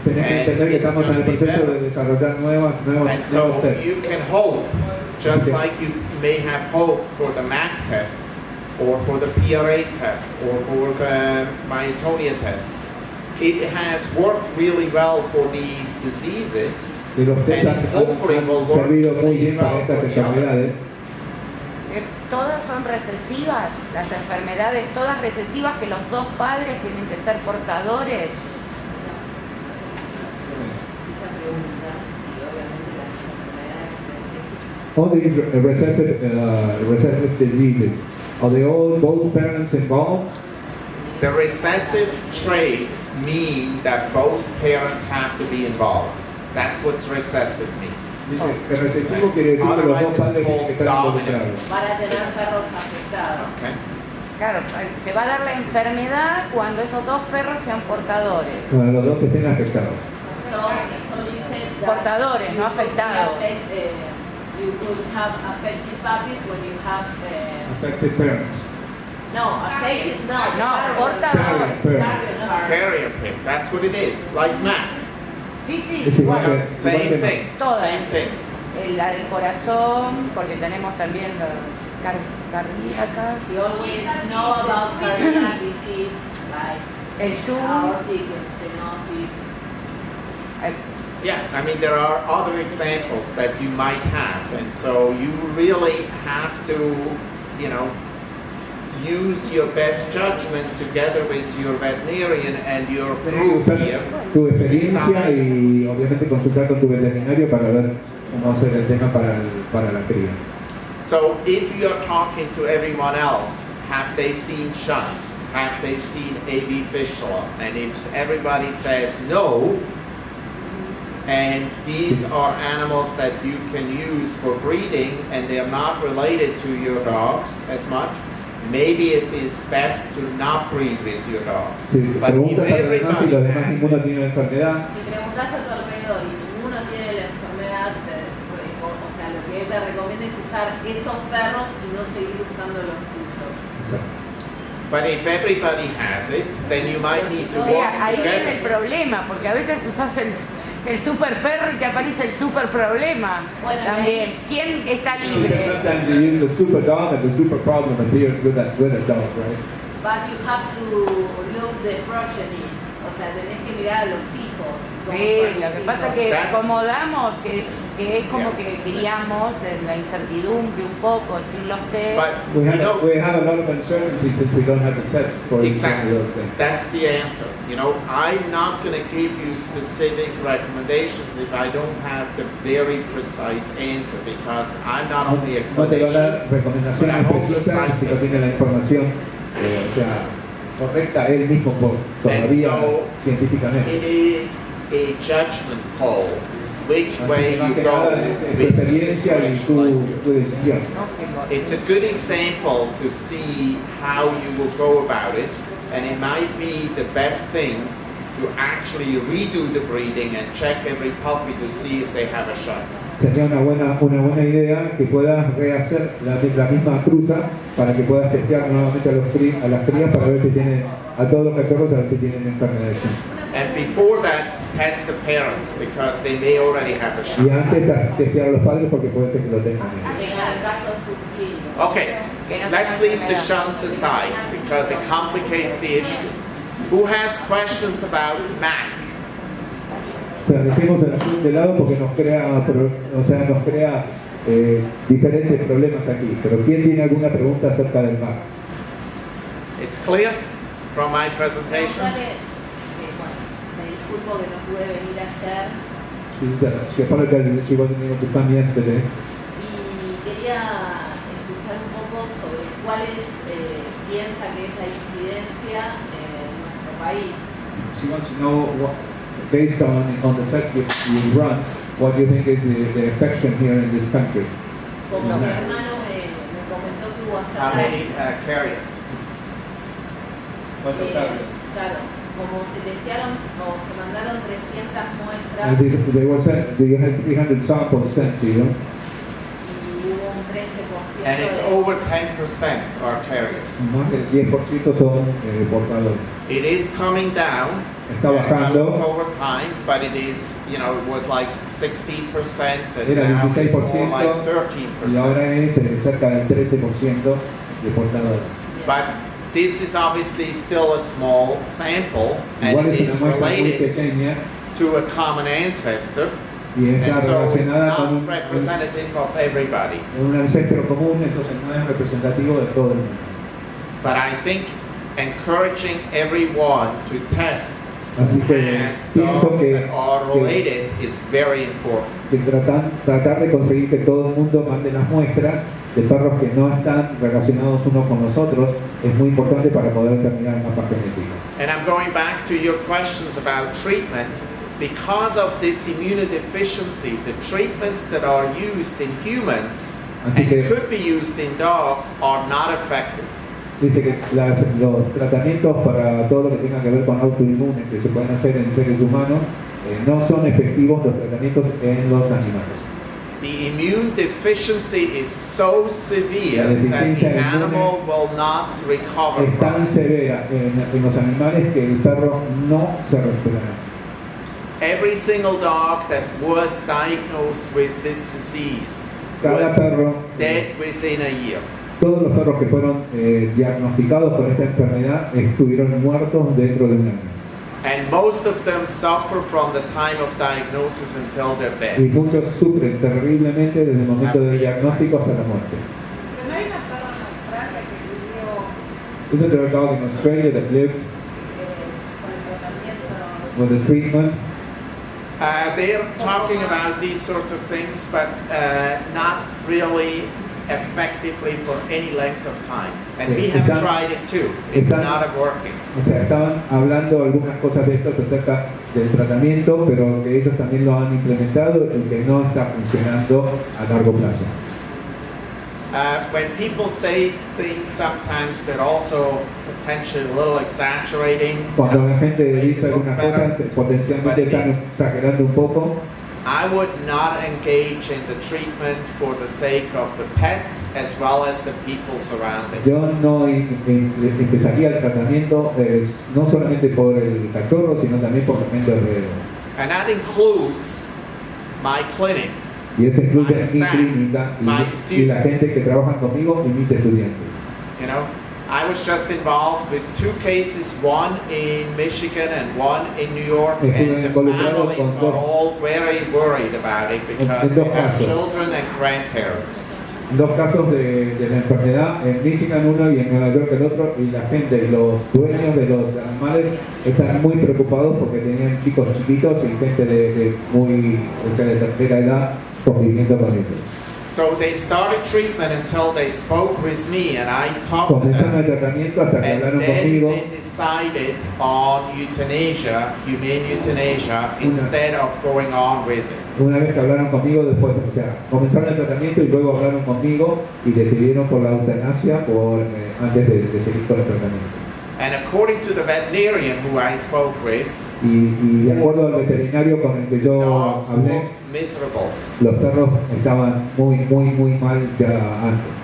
Tenés que entender que estamos en el proceso de desarrollar nuevos And so tests. you can hope, just Okay. like you may have hoped for the MAC test, or for the PRA test, or for the myotonia test. It has worked really well for these diseases, Y los and tests it hopefully will han work servido the muy same bien para well estas for the enfermedades. others. Todas son recesivas, las enfermedades, todas recesivas que los 2 padres tienen que ser portadores. Esa pregunta, si obviamente las enfermedades All these recessive diseases, are they all both parents involved? The recessive traits mean that both parents have to be involved. That's what recessive means. Dice, el recesivo quiere decir que los dos Otherwise, padres it's tienen que called estar dominant. involucrados. Para tener perros afectados. Okay? Claro, se va a dar la enfermedad cuando esos 2 perros sean portadores. Cuando los dos estén afectados. So she said that Portadores, no afectados. You could have affected puppies when you have Affected parents. no affected No, portadores. Carrier pig, that's what it is, like MAC. Sí, sí, Es igual igual. que- Same thing, Todas. same thing. La del corazón, porque tenemos también las cardíacas, You always know about cardiac disease like el SHU, aortic stenosis. Yeah, I mean, there are other examples that you might have, and so you really have to, you know, use your best judgment together with your veterinarian and your Tienes que group usar here. tu experiencia y obviamente consultar con tu veterinario para ver cómo hacer el tema para la cría. So if you're talking to everyone else, have they seen shunts? Have they seen AV fistula? And if everybody says no, and these are animals that you can use for breeding and they're not related to your dogs as much, maybe it is best to not breed with your dogs. Si But if preguntas a los demás y everybody los demás has ninguno it, tiene la enfermedad, Si preguntas a tu alrededor y ninguno tiene la enfermedad, o sea, lo que él te recomienda es usar esos perros y no seguir usando los tuyos. but if everybody has it, then you might need to work ahí viene el together. problema, porque a veces usas el super perro y te aparece el super problema. Bueno, También, ¿quién está she said libre? sometimes you use the super dog, and the super problem appears with a dog, right? But you have to look the progeny O sea, tenés que mirar a los hijos. cómo Sí, son lo los que pasa hijos. que That's- como damos, que es como que criamos en la incertidumbre un poco, sin los test. But We you have, know, we have a lot of uncertainty since we don't have the test for each one of exactly, those things. that's the answer. You know, I'm not going to give you specific recommendations if I don't have the very precise answer, because I'm not only a No te va a dar clinician, recomendaciones But I'm also precisas si no scientist. tiene la información, o sea, correcta él mismo todavía so científicamente. it is a judgment call which Así way que más you que go nada es tu with a experiencia y situation like tu yours. decisión. It's a good example to see how you will go about it, and it might be the best thing to actually redo the breeding and check every puppy to see if they have a shot. Sería una buena idea que puedas rehacer la misma cruza para que puedas testear nuevamente a las crías para ver si tienen, a todos los cachorros, a ver si tienen enfermedades. And before that, test the parents because they may already have a Y shot. antes testear a los padres porque puede ser que lo tengan. Tengan casos subclínicos. Okay, let's leave the shunts aside because it complicates the issue. Who has questions about MAC? O sea, dejemos el asunto de lado porque nos crea diferentes problemas aquí. Pero ¿quién tiene alguna pregunta acerca del MAC? It's clear from my presentation? Bueno, me disculpo que no pude venir ayer She apologized that she wasn't able to come yesterday. y quería escuchar un poco sobre cuáles piensa que es la incidencia en nuestro país. She wants to know, based on the test that you run, what do you think is the infection here in this country? Como In mi MAC. hermano me comentó que hubo How hace many carriers? claro, como se testearon o se mandaron 300 muestras As if they were sent, you had 300 samples sent to you, y hubo un 13% And it's de- over 10% are carriers. más del 10% son portadores. It is coming down Está as I look bajando, over time, but it is, you know, it was like 16% and era now it's more 16% like y ahora 13%. es cerca del 13% de portadores. But this is obviously still a small sample and Igual it es is una muestra muy related pequeña to a common ancestor, y and está so it's relacionada con not representative of everybody. un ancestro común, entonces no es representativo de todo el mundo. But I think encouraging everyone to test Así que as pienso dogs que, that are related is very important. tratar de conseguir que todo el mundo mande las muestras de perros que no están relacionados unos con los otros es muy importante para poder determinar el mapa genético. And I'm going back to your questions about treatment. Because of this immunodeficiency, the treatments that are used in humans Así and que- could be used in dogs are not effective. Dice que los tratamientos para todo lo que tenga que ver con autoinmunes que se pueden hacer en seres humanos no son efectivos los tratamientos en los animales. The immune deficiency is so severe La that deficiencia the inmune animal will not recover Es tan from it. severa en los animales que el perro no se recuperará. Every single dog that was diagnosed with this disease Cada was perro, dead within a year. todos los perros que fueron diagnosticados con esta enfermedad estuvieron muertos dentro de un año. And most of them suffer from the time of diagnosis until they're Y dead. muchos sufren terriblemente desde el momento del diagnóstico hasta la muerte. Pero no hay una perra en Australia que vivió Isn't there a dog in Australia that lived con el tratamiento. with the treatment? They're talking about these sorts of things, but not really effectively for any length of time. And we have tried it too. It's not working. O sea, estaban hablando algunas cosas de estas acerca del tratamiento, pero que ellos también lo han implementado y que no está funcionando a largo plazo. When people say things sometimes they're also potentially a little exaggerating. Cuando la gente they dice look algunas better, cosas, potencialmente but it están is- exagerando un poco. I would not engage in the treatment for the sake of the pet as well as the people surrounding. Yo no empezaría el tratamiento no solamente por el cachorro, sino también por la gente alrededor. And that includes my clinic. Y eso incluye My mi staff, clínica my y la students. gente que trabaja conmigo y mis estudiantes. You know, I was just involved with 2 cases, one in Michigan and one in New York, and the families are all very worried about it because they have children and grandparents. 2 casos de la enfermedad, en Michigan uno y en Nueva York el otro, y la gente, los dueños de los animales están muy preocupados porque tenían chicos chiquitos y gente de tercera edad conviviendo con ellos. So they started treatment until they spoke with me and I talked to Comenzaron el them, tratamiento hasta que and hablaron then conmigo. they decided on euthanasia, humane euthanasia, instead of going on with it. Una vez que hablaron conmigo, después, o sea, comenzaron el tratamiento y luego hablaron conmigo y decidieron por la eutanasia antes de seguir con el tratamiento. And according to the veterinarian who I spoke with, Y de acuerdo al veterinario con el que yo dogs hablé, looked miserable. los perros estaban muy mal ya antes,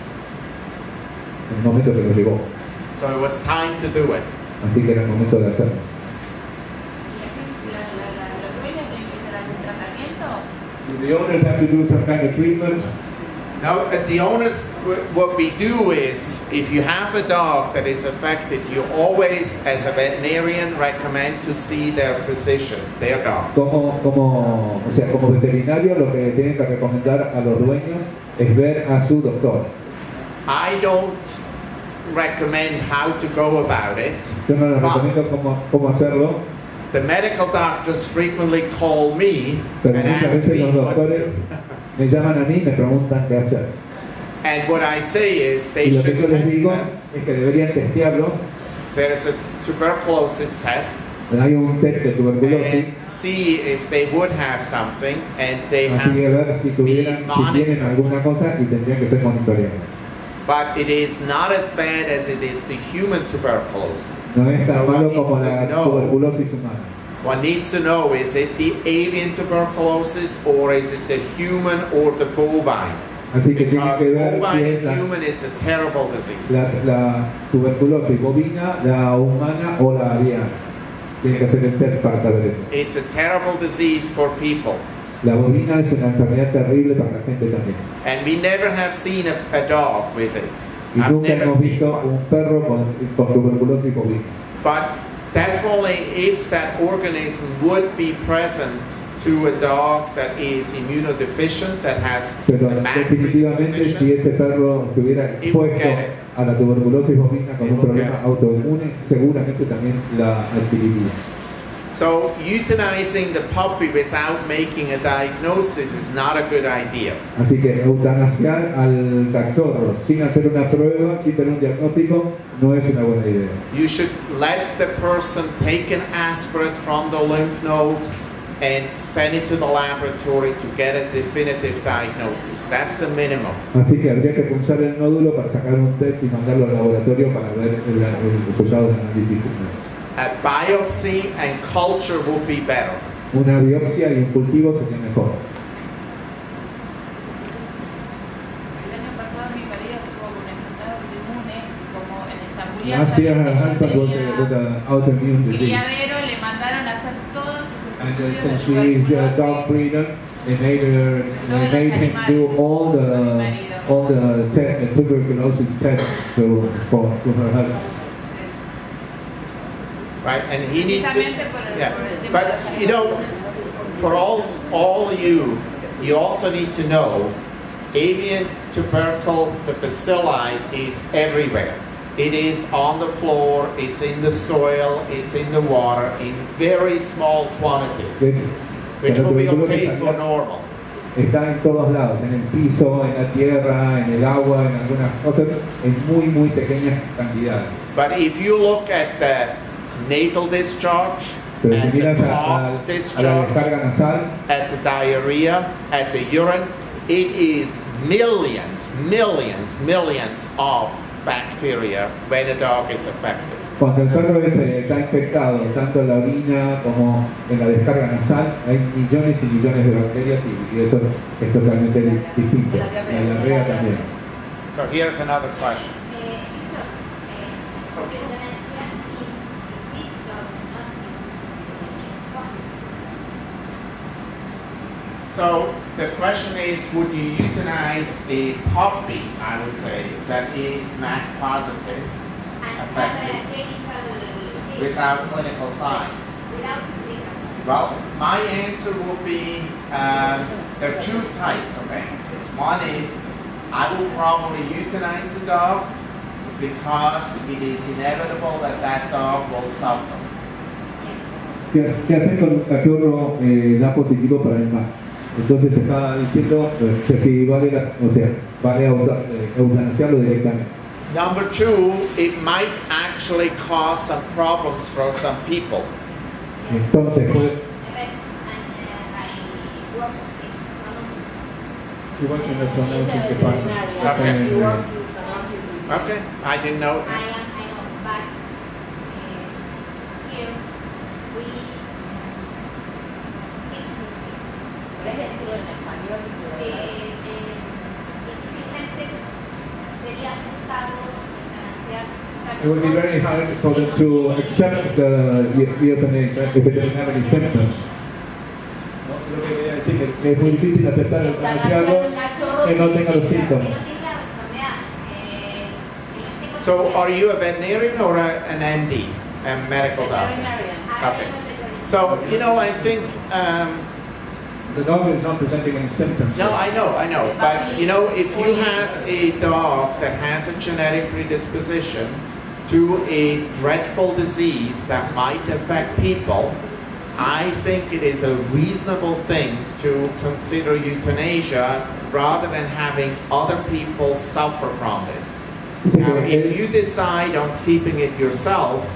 en el momento que los llegó. So it was time to do it. Así que era el momento de hacerlo. Do the owners have to do some kind of treatment? Now, the owners, what we do is, if you have a dog that is affected, you always, as a veterinarian, recommend to see their physician, their dog. Como veterinario, lo que tienen que recomendar a los dueños es ver a su doctor. I don't recommend how to go about it. Yo no les recomiendo cómo hacerlo, The medical doctors frequently call me pero and muchas ask veces me los what to doctores do. me llaman a mí y me preguntan qué hacer. And what I say is they Y lo que should yo les test digo them. es que deberían testearlos. There is a tuberculosis test. Hay un test de tuberculosis, And see if they would have something, and they así have que ver to si be tienen monitored. alguna cosa y tendrían que ser monitoreados. But it is not as bad as it is the human tuberculosis. No es tan So malo one como needs la to know- tuberculosis humana. One needs to know, is it the avian tuberculosis or is it the human or the bovine? Así que tienen Because que ver si bovine es and human is a terrible disease. la tuberculosis bovina, la humana o la aviana. Tienen que hacer el test para saber eso. It's a terrible disease for people. La bovina es una enfermedad terrible para la gente también. And we never have seen a dog with it. Y I've nunca never hemos seen visto one. un perro con tuberculosis bovina. But definitely, if that organism would be present to a dog that is immunodeficient, that has Pero a MAC definitivamente si predisposition, ese perro estuviera It will expuesto get it. a la tuberculosis bovina con It un will problema get it. autoinmune, seguramente también la adquiriría. so euthanizing the puppy without making a diagnosis is not a good idea. Así que eutanasiar al cachorro sin hacer una prueba, sin tener un diagnóstico, no es una buena idea. You should let the person take an aspirate from the lymph node and send it to the laboratory to get a definitive diagnosis. That's the minimum. Así que habría que pulsar el nódulo para sacar un test y mandarlo al laboratorio para ver el resultado del análisis. A biopsy and culture would be better. Una biopsia y un cultivo sería mejor. El año pasado mi marido tuvo una enfermedad autoinmune, como en Estambul. Last year her husband was with an autoimmune disease. Criadero le mandaron a hacer todos sus And estudios since de she is a tuberculosis. dog breeder, they made him do all the tuberculosis tests to her husband. Right, and he needs to, Precisamente por el- yeah. por el tema de But los you know, for all you also need to know, avian tubercle, the bacilli is everywhere. It is on the floor, it's in the soil, it's in the water, in very small quantities, Es- which la will be tuberculosis okay for normal. está en todos lados, en el piso, en la tierra, en el agua, en algunas cosas, en muy pequeñas cantidades. But if you look at the nasal discharge, Pero si at the miras cough a la discharge, descarga nasal, at the diarrhea, at the urine, it is millions of bacteria when a dog is affected. cuando el perro está infectado, tanto en la orina como en la descarga nasal, hay millones y millones de bacterias y eso es totalmente distinto. La diarrea también. So here's another question. So the question is, would you euthanize a puppy, I would say, that is MAC positive without clinical signs? Without clinical signs. Well, my answer would be there are two types of answers. One is I will probably euthanize the dog because it is inevitable that that dog will suffer. ¿Qué hacer con un cachorro da positivo para el mar? Entonces está diciendo que si vale eutanasiarlo directamente. Number two, it might actually cause some problems for some people. Entonces, I work with He works in the She's a zoonosis department. veterinarian. Okay. She works with zoonosis disease. Okay, I didn't know. I know, but here we ¿Puedes decirlo en español? se difícilmente sería aceptado eutanasiar It would be very hard for them to accept the euthanasia if it doesn't have any symptoms. ¿No? Lo que quería decir que es muy difícil aceptar el eutanasiarlo que no tenga los síntomas. que no tenga enfermedad. So, are you a veterinarian or an MD, a medical doctor? Veterinarian. Okay. So, I think. The dog is not presenting any symptoms. No, I know. But, if you have a dog that has a genetic predisposition to a dreadful disease that might affect people, I think it is a reasonable thing to consider euthanasia rather than having other people suffer from this. Now, if you decide on keeping it yourself,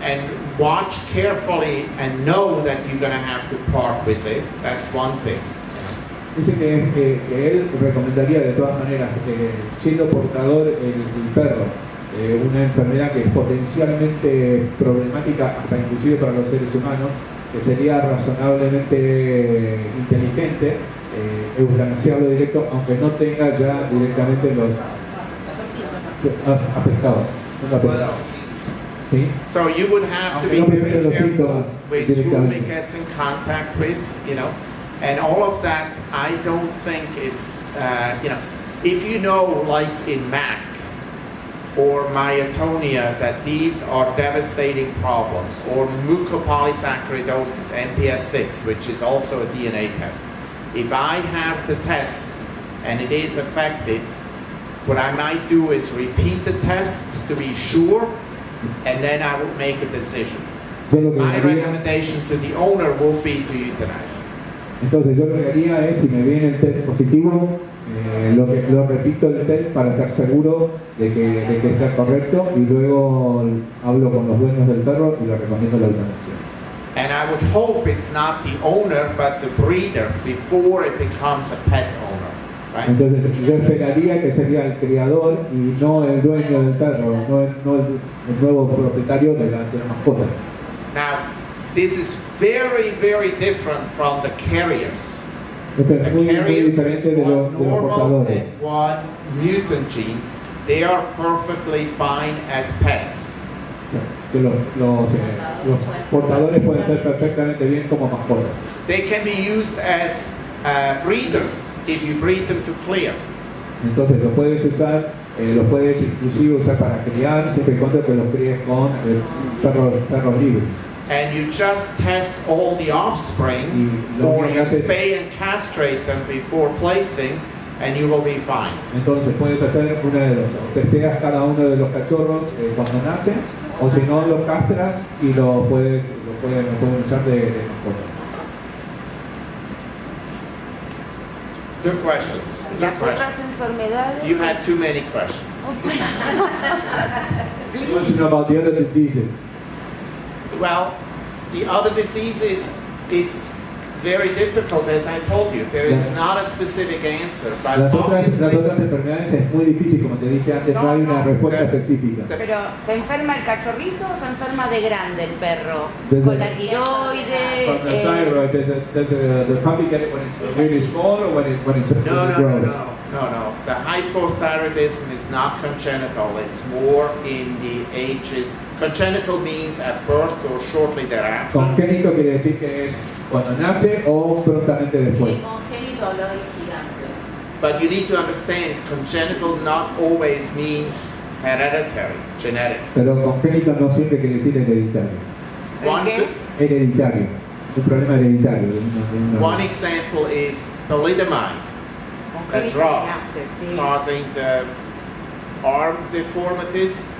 and watch carefully and know that you're going to have to part with it, that's one thing. Dice que él recomendaría de todas maneras, siendo portador el perro, una enfermedad que es potencialmente problemática hasta inclusive para los seres humanos, que sería razonablemente inteligente eutanasiarlo directo, aunque no tenga ya directamente los afectados. ¿Sí? So you would have to be very careful with whom it gets in contact with, and all of that. I don't think it's, if you know, like in MAC or myotonia, that these are devastating problems, or mucopolysaccharidosis, MPS 6, which is also a DNA test. If I have the test and it is affected, what I might do is repeat the test to be sure, and then I would make a decision. My recommendation to the owner will be to euthanize. Entonces yo lo que haría es, si me viene el test positivo, lo repito el test para estar seguro de que está correcto, y luego hablo con los dueños del perro y le recomiendo la eutanasia. And I would hope it's not the owner but the breeder before it becomes a pet owner. Right? Entonces yo esperaría que sería el criador y no el dueño del perro, no el nuevo propietario de la mascota. Now, this is very, very different from the carriers. Esto The es muy carriers diferente is de one los normal portadores. and one mutant gene. They are perfectly fine as pets. Que los portadores pueden ser perfectamente bien como mascotas. They can be used as breeders if you breed them to clear. Entonces los puedes inclusive usar para criar, siempre y cuando que los críes con perros libres. And you just test all the offspring, or you spay and castrate them before placing, and you will be fine. Entonces puedes hacer una de dos: o testeas cada uno de los cachorros cuando nacen, o si no los castras y lo pueden usar de mascota. Good questions. Good Las otras questions. enfermedades. You had too many questions. Question about the other diseases. Well, the other diseases, it's very difficult, as I told you. There is not a specific answer, but Las otras obviously, enfermedades es muy difícil, como te dije antes, no hay una respuesta específica. Pero, ¿se enferma el cachorrito o se enferma de grande el perro? Desde- Con la tiroides. From the thyroid, does the puppy get it when it's really small or when it's no. The hypothyroidism is not congenital. It's more in the ages. Congenital means at birth or shortly thereafter. Congénito quiere decir que es cuando nace o prontamente después. El congénito lo es gigante. But you need to understand, congenital not always means hereditary, genetic. Pero congénito no siempre quiere decir hereditario. One, ¿Qué? Hereditario. Un problema hereditario. one example is thalidomide, a Congénito drug de nacer, sí. causing the arm deformities.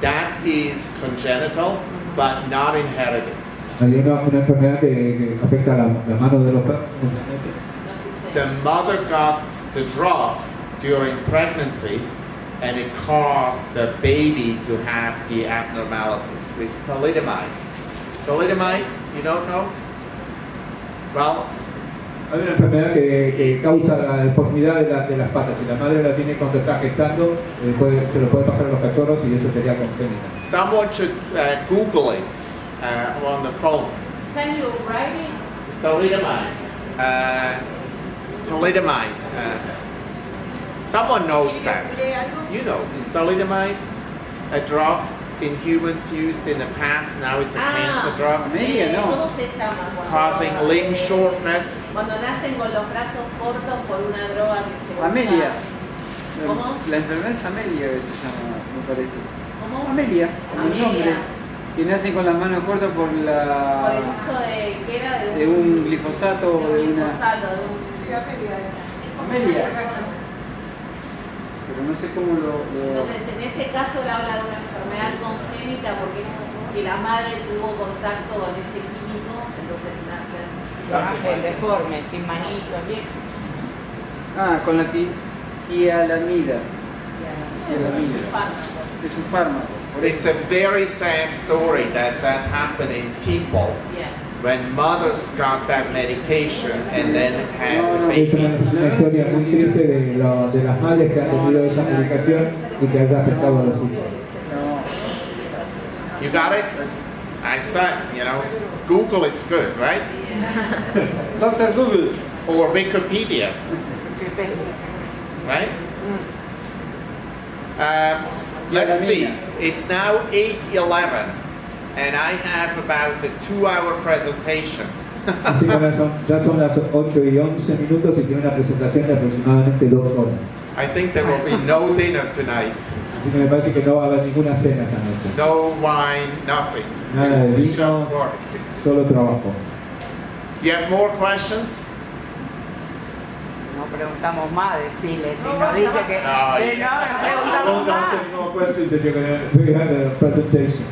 That is congenital, but not inherited. Hay una enfermedad que afecta a la mano de los perros. The mother got the drug during pregnancy, and it caused the baby to have the abnormalities with thalidomide. Thalidomide, you don't know? Well, Hay una enfermedad que causa la deformidad de las patas. Si la madre la tiene cuando está gestando, se lo puede pasar a los cachorros y eso sería congénito. someone should Google it on the phone. Can you write it? Thalidomide. Thalidomide. Someone knows that. You know, thalidomide, a drug in humans used in the past. Now it's a cancer drug, Amelia, no. ¿Cómo se llama? causing limb shortness. Cuando nacen con los brazos cortos por una droga que se usa. Amelia. ¿Cómo? La enfermedad es Amelia que se llama, me parece. ¿Cómo? Amelia, como el nombre. Amelia. Que nacen con las manos cortas por Por el uso de, ¿qué era? de un glifosato o de una... glifosato, de un... Amelia. Pero no sé cómo lo... Entonces, en ese caso él habla de una enfermedad congénita porque es que la madre tuvo contacto con ese químico, entonces nacen. Nacen deformes, sin manitos, bien. Ah, con la hialamida. Hialamida. Fármaco. Es un fármaco. Por It's eso. a very sad story that happened in people Yeah. when mothers got that medication and then had Es una babies. historia muy triste de las madres que han tenido esa medicación y que ha afectado a los hijos. No. You got it? I said, Google is good, right? Doctor Google. Or Wikipedia, Qué pésimo. right? Let's see. It's now 8:11, and I have about a 2-hour presentation. Así que ya son las 8:11 y tiene una presentación de aproximadamente 2 horas. I think there will be no dinner tonight. Así que me parece que no va a haber ninguna cena esta noche. No wine, nothing. Nada de vino, Just work. solo trabajo. You have more questions? No preguntamos más, decirle. Si nos dice que. Ay. No preguntamos más. No questions if you're going to have a presentation.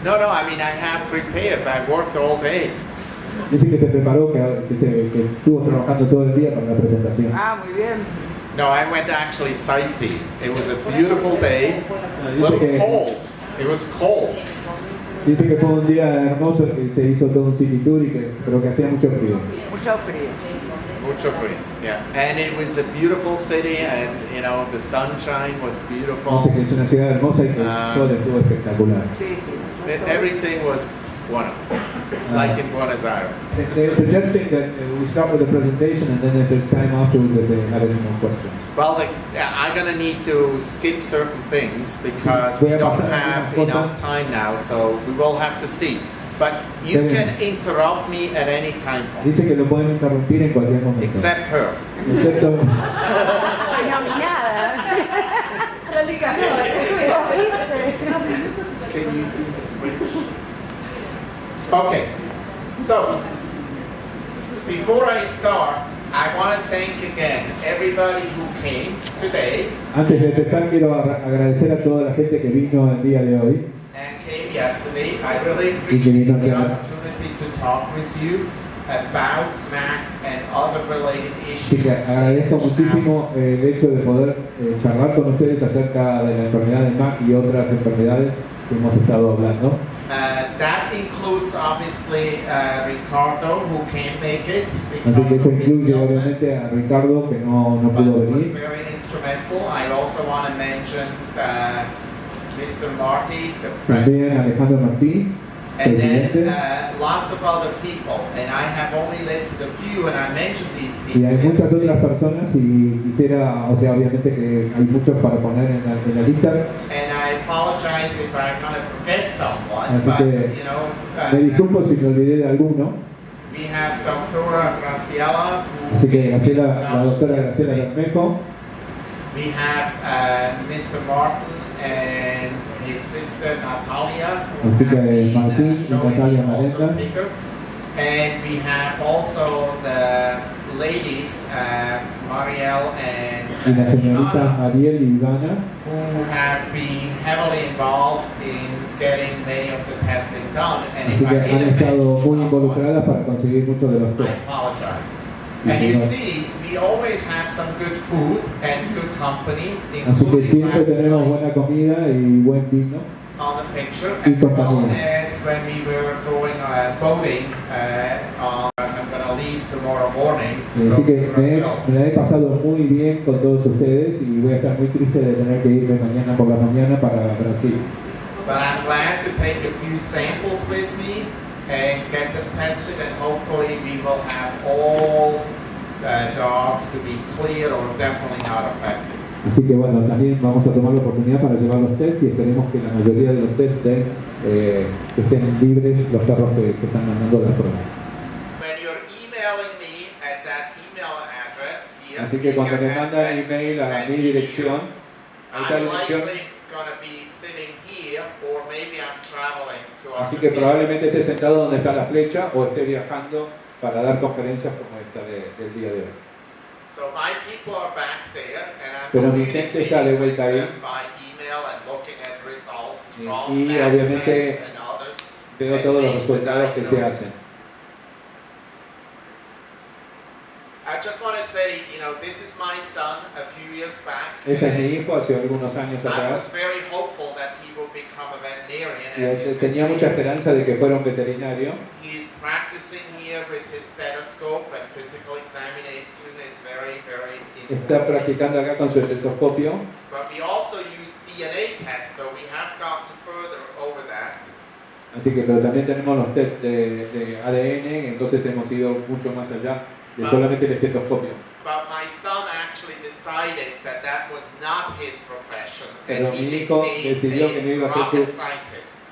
No, I mean, I have prepared. I worked all day. Dice que se preparó, que estuvo trabajando todo el día para la presentación. Ah, muy bien. No, I went actually sightseeing. It was a beautiful day. A little cold. It was cold. Dice que fue un día hermoso, que se hizo todo un city tour, pero que hacía mucho frío. Mucho frío. Mucho frío, yeah. And it was a beautiful city, and the sunshine was beautiful. Dice que es una ciudad hermosa y que el sol estuvo espectacular. Sí, sí. Everything was wonderful, like in Buenos Aires. They're suggesting that we start with the presentation and then if there's time afterwards if they have any more questions. Well, I'm gonna need to skip certain things because we don't have enough time now, so we will have to see. But you can interrupt me at any time. Dice que lo pueden interrumpir en cualquier momento. Except her. Excepto Soy nominada. Yo le ganó. Can you do the switch? Okay, so before I start, I want to thank again everybody who came today Antes de empezar quiero agradecer a toda la gente que vino el día de hoy. and came yesterday. I really appreciate the opportunity to talk with you about MAC and other related Así que issues. agradezco muchísimo el hecho de poder charlar con ustedes acerca de la enfermedad del MAC y otras enfermedades que hemos estado hablando. That includes obviously Ricardo, who can't make it Así que because eso of his incluye illness, obviamente a Ricardo que no but pudo was venir. very instrumental. I also want to mention Mr. Marty, the También president, Alejandro Martí, and then presidente. lots of other people. And I have only listed a few, and I mentioned these Y people. hay muchas otras personas y quisiera, o sea, obviamente que hay muchos para poner en la lista. And I apologize if I'm going to forget someone, Así but que me disculpo si me olvidé de alguno. we have Dr. Graciela, who Así que gave me la doctora introduction Graciela yesterday. Bermejo, We have Mr. Martin and his sister Natalia, who Así have que been Martín y showing Natalia me also Marenta. bigger. And we have also the ladies, Marielle Y la and señorita Ivana, Mariel y Ivana, who have been heavily involved in getting many of the testing done. And así if que I han didn't estado mention muy someone, involucradas para conseguir muchos de los I test. apologize. Y And si you no- see, we always have some good food and good company, Así que including siempre last tenemos night buena comida y buen vino. on the picture, Y as well compañía. as when we were going boating as I'm going to leave tomorrow morning to Así go que to Brazil. me la he pasado muy bien con todos ustedes y voy a estar muy triste de tener que irme mañana por la mañana para Brasil. But I'm glad to take a few samples with me and get them tested, and hopefully we will have all dogs to be clear or definitely not affected. Así que bueno, también vamos a tomar la oportunidad para llevar los test y esperemos que la mayoría de los test que estén libres los perros que están mandando las pruebas. When you're emailing me at that email address here, Así que cuando me mandan email a mi dirección, a esta I'm dirección, likely going to be sitting here, or maybe I'm traveling to así que Argentina. probablemente esté sentado donde está la flecha o esté viajando para dar conferencias como esta del día de hoy. So my people are back there, and I'm Pero mi gente está de communicating with vuelta ahí. them by email and looking at results Y from that obviamente test and others. Veo and todos los make the resultados que se diagnosis. hacen. I just want to say, you know, this is my son a few years back. Ese es and mi hijo hace algunos años I was atrás very hopeful that he would become a veterinarian, y as you can tenía mucha see. esperanza de que fuera un veterinario. He's practicing here with his stethoscope, and physical examination is very, very Está important. practicando acá con su estetoscopio. But we also use DNA tests, so we have gotten further over that. Así que pero también tenemos los test de ADN, entonces hemos ido mucho más allá de solamente el estetoscopio. But my son actually decided that that was not his profession, Pero and mi he hijo became decidió que no iba a a ser rocket su- scientist.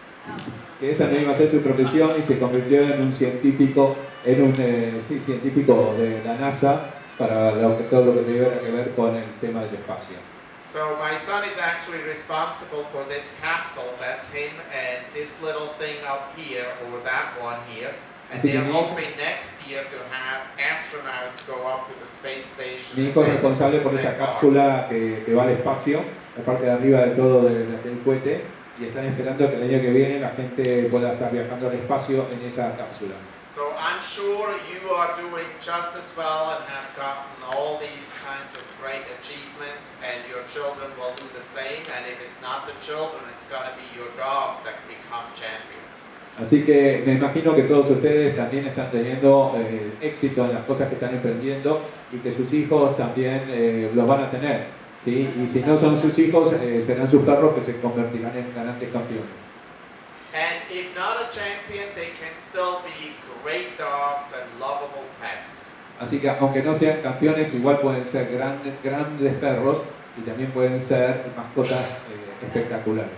Que esa no iba a ser su profesión y se convirtió en un científico, científico de la NASA para todo lo que tuviera que ver con el tema del espacio. So my son is actually responsible for this capsule. That's him, and this little thing up here, or that one here. And Así que they're mi hijo- hoping next year to have astronauts go up to the space station. Mi hijo es and responsable por esa make Mars. cápsula que va al espacio, la parte de arriba de todo del cohete, y están esperando que el año que viene la gente pueda estar viajando al espacio en esa cápsula. So I'm sure you are doing just as well and have gotten all these kinds of great achievements, and your children will do the same. And if it's not the children, it's going to be your dogs that become champions. Así que me imagino que todos ustedes también están teniendo éxito en las cosas que están emprendiendo y que sus hijos también los van a tener, ¿sí? Y si no son sus hijos, serán sus perros que se convertirán en grandes campeones. And if not a champion, they can still be great dogs and lovable pets. Así que aunque no sean campeones, igual pueden ser grandes perros y también pueden ser mascotas espectaculares.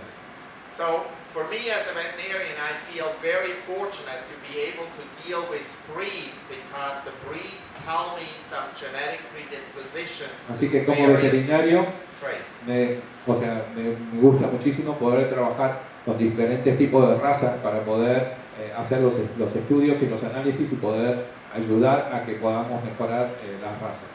So for me as a veterinarian, I feel very fortunate to be able to deal with breeds, because the breeds tell me some genetic predispositions Así to que como various veterinario, traits. me gusta muchísimo poder trabajar con diferentes tipos de razas para poder hacer los estudios y los análisis y poder ayudar a que podamos mejorar las razas.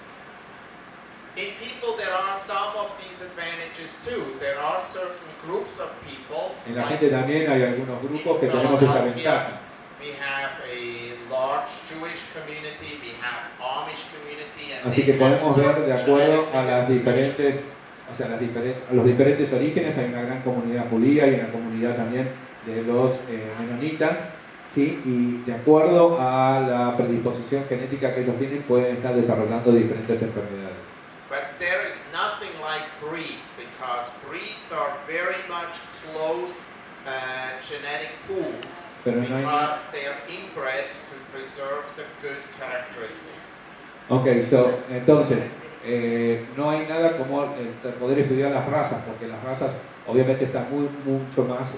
In people, there are some of these advantages too. There are certain groups of people. En la like gente también hay algunos grupos que in tenemos esa Philadelphia, ventaja. we have a large Jewish community, we have Amish community, and Así they que podemos have ver de certain acuerdo genetic a las predispositions. a los diferentes orígenes. Hay una gran comunidad judía y una comunidad también de los menonitas, ¿sí? Y de acuerdo a la predisposición genética que ellos tienen, pueden estar desarrollando diferentes enfermedades. But there is nothing like breeds, because breeds are very much close genetic pools, Pero no hay because they are inbred to preserve the good characteristics. Entonces, no hay nada como poder estudiar las razas, porque las razas obviamente están mucho más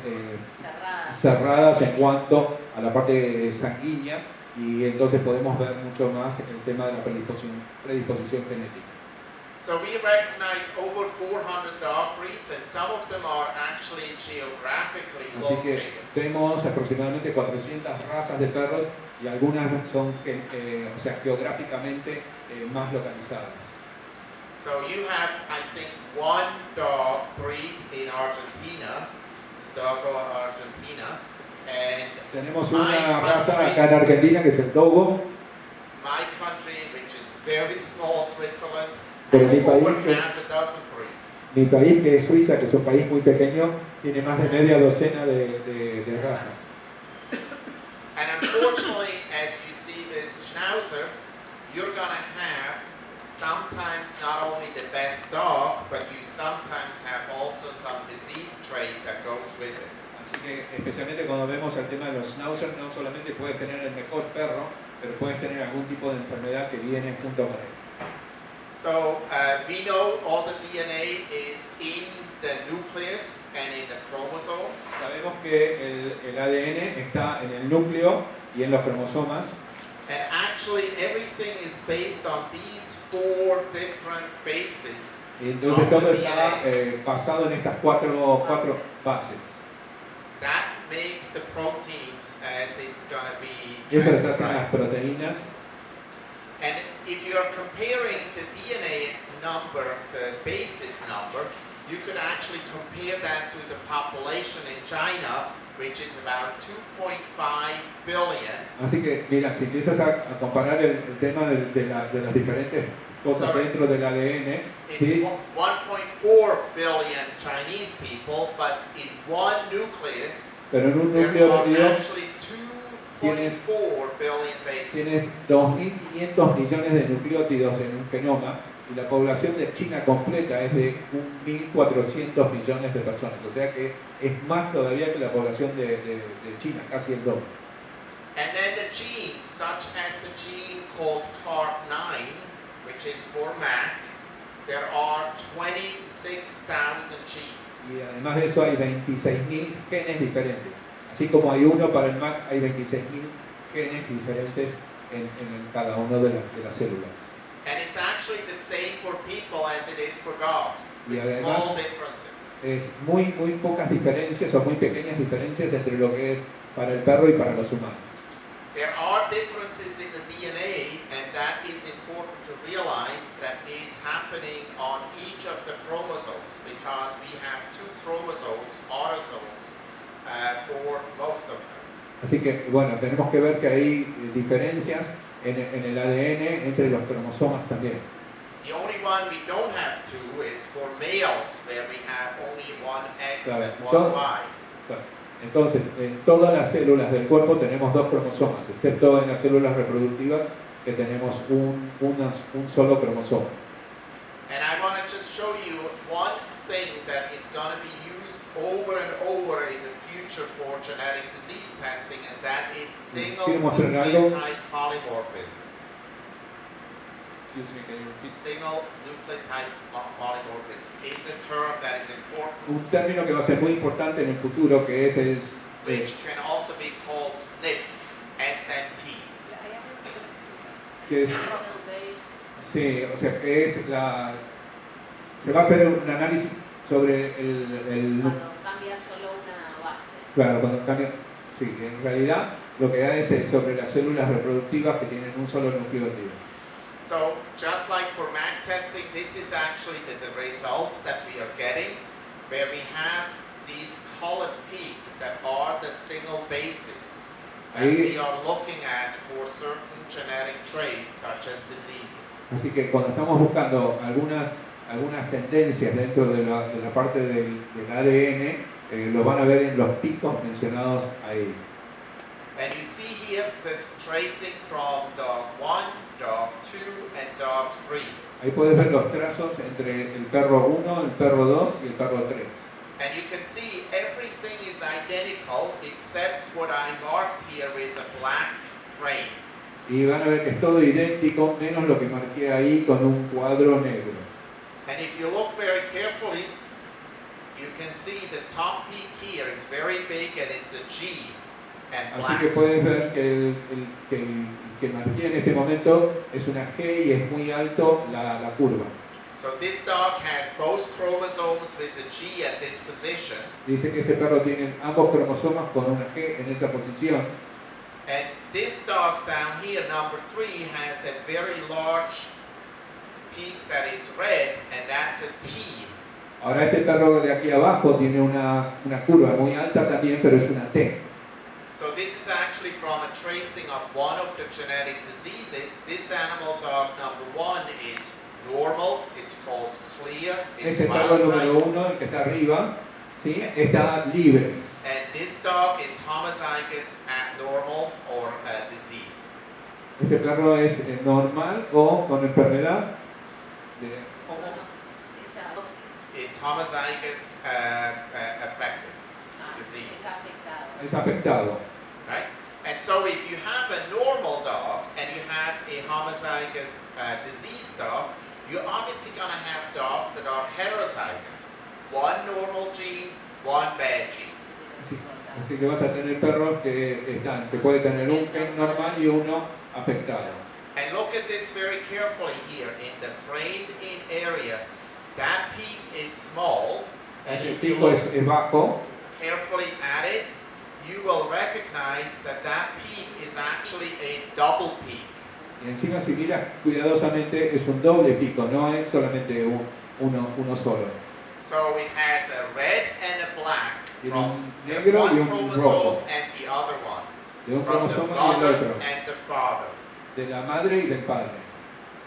cerradas en cuanto a la parte sanguínea, y entonces podemos ver mucho más el tema de la predisposición genética. So we recognize over 400 dog breeds, and some of them are actually geographically Así que located. vemos aproximadamente 400 razas de perros y algunas son o sea, geográficamente más localizadas. So you have, I think, one dog breed in Argentina, Dogo Argentina, and Tenemos my una raza country, acá en Argentina que es el Dogo, my country, which is very small, Switzerland, pero has mi over país, half a dozen breeds. mi país, que es Suiza, que es un país muy pequeño, tiene más de media docena de razas. And unfortunately, as you see with Schnauzers, you're gonna have sometimes not only the best dog, but you sometimes have also some disease trait that goes with it. Así que especialmente cuando vemos el tema de los Schnauzer, no solamente puedes tener el mejor perro, pero puedes tener algún tipo de enfermedad que viene junto con él. So we know all the DNA is in the nucleus and in the chromosomes. Sabemos que el ADN está en el núcleo y en los cromosomas. And actually everything is based on these 4 different bases. Y entonces todo está basado en estas cuatro bases. That makes the proteins as it's going to be Esas hacen las transcribed. proteínas. And if you are comparing the DNA number, the basis number, you could actually compare that to the population in China, which is about 2.5 billion. Así que, mira, si empiezas a comparar el tema de las diferentes cosas dentro del ADN, It's ¿sí? 1.4 billion Chinese people, but in one nucleus, Pero en un there núcleo are dividido actually 2.4 billion bases. tienes 2.500 millones de nucleótidos en un genoma y la población de China completa es de 1.400 millones de personas. O sea que es más todavía que la población de China, casi el doble. And then the genes, such as the gene called CARP9, which is for MAC, there are 26,000 genes. Y además de eso hay 26.000 genes diferentes. Así como hay uno para el MAC, hay 26.000 genes diferentes en cada uno de las células. And it's actually the same for people as it is for dogs, Y with además small differences. es muy pocas diferencias o muy pequeñas diferencias entre lo que es para el perro y para los humanos. There are differences in the DNA, and that is important to realize that is happening on each of the chromosomes, because we have 2 chromosomes, autosomes, for most of them. Así que, bueno, tenemos que ver que hay diferencias en el ADN entre los cromosomas también. The only one we don't have 2 is for males, where we have only 1 X Claro, and 1 son- Y. Claro. Entonces, en todas las células del cuerpo tenemos 2 cromosomas, excepto en las células reproductivas que tenemos un solo cromosoma. And I want to just show you one thing that is going to be used over and over in the future for genetic disease testing, and that is single Quiero mostrar algo. nucleotide polymorphisms. Excuse me, can you repeat? Single nucleotide polymorphism is a term that is important, Un término que va a ser muy importante en el futuro, que es which can also be called SNPs, SNPs. que es sí, o sea, que es se va a hacer un análisis sobre Cuando cambia solo una base. claro, cuando cambia, sí, en realidad lo que da es sobre las células reproductivas que tienen un solo nucleótido. So just like for MAC testing, this is actually the results that we are getting, where we have these colored peaks that are the single bases that we are looking at for certain genetic traits such as diseases. Así que cuando estamos buscando algunas tendencias dentro de la parte del ADN, lo van a ver en los picos mencionados ahí. And you see here this tracing from dog 1, dog 2, and dog 3. Ahí puedes ver los trazos entre el perro 1, el perro 2 y el perro 3. And you can see everything is identical except what I marked here is a black frame. Y van a ver que es todo idéntico, menos lo que marqué ahí con un cuadro negro. And if you look very carefully, you can see the top peak here is very big and it's a G and Así que black. puedes ver que el que marqué en este momento es una G y es muy alto la curva. So this dog has both chromosomes with a G at this position. Dice que ese perro tiene ambos cromosomas con una G en esa posición. And this dog down here, number 3, has a very large peak that is red, and that's a T. Ahora este perro de aquí abajo tiene una curva muy alta también, pero es una T. So this is actually from a tracing of one of the genetic diseases. This animal dog number 1 is normal, it's called clear, it's Ese perro wild número type. 1, el que está arriba, ¿sí? Está libre. And this dog is homozygous abnormal or diseased. Este perro es normal o con enfermedad de It's homozygous affected, disease, es afectado. right? And so if you have a normal dog and you have a homozygous diseased dog, you're obviously going to have dogs that are heterozygous. One normal gene, one bad gene. Así que vas a tener perros que puede tener un gen normal y uno afectado. And look at this very carefully here. In the framed-in area, that peak is small. And Ese if you pico look es bajo. carefully at it, you will recognize that that peak is actually a double peak. Y encima si miras cuidadosamente es un doble pico, no es solamente uno solo. So it has a red and a black Tiene from un the negro y one un chromosome rojo. and the other one. De un From the cromosoma y del mother otro. and the father. De la madre y del padre.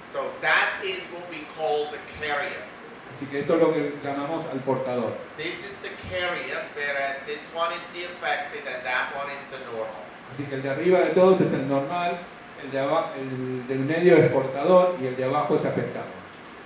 So that is what we call the carrier. Así que eso es lo que llamamos al portador. This is the carrier, whereas this one is the affected and that one is the normal. Así que el de arriba de todos es el normal, el del medio es portador y el de abajo es afectado.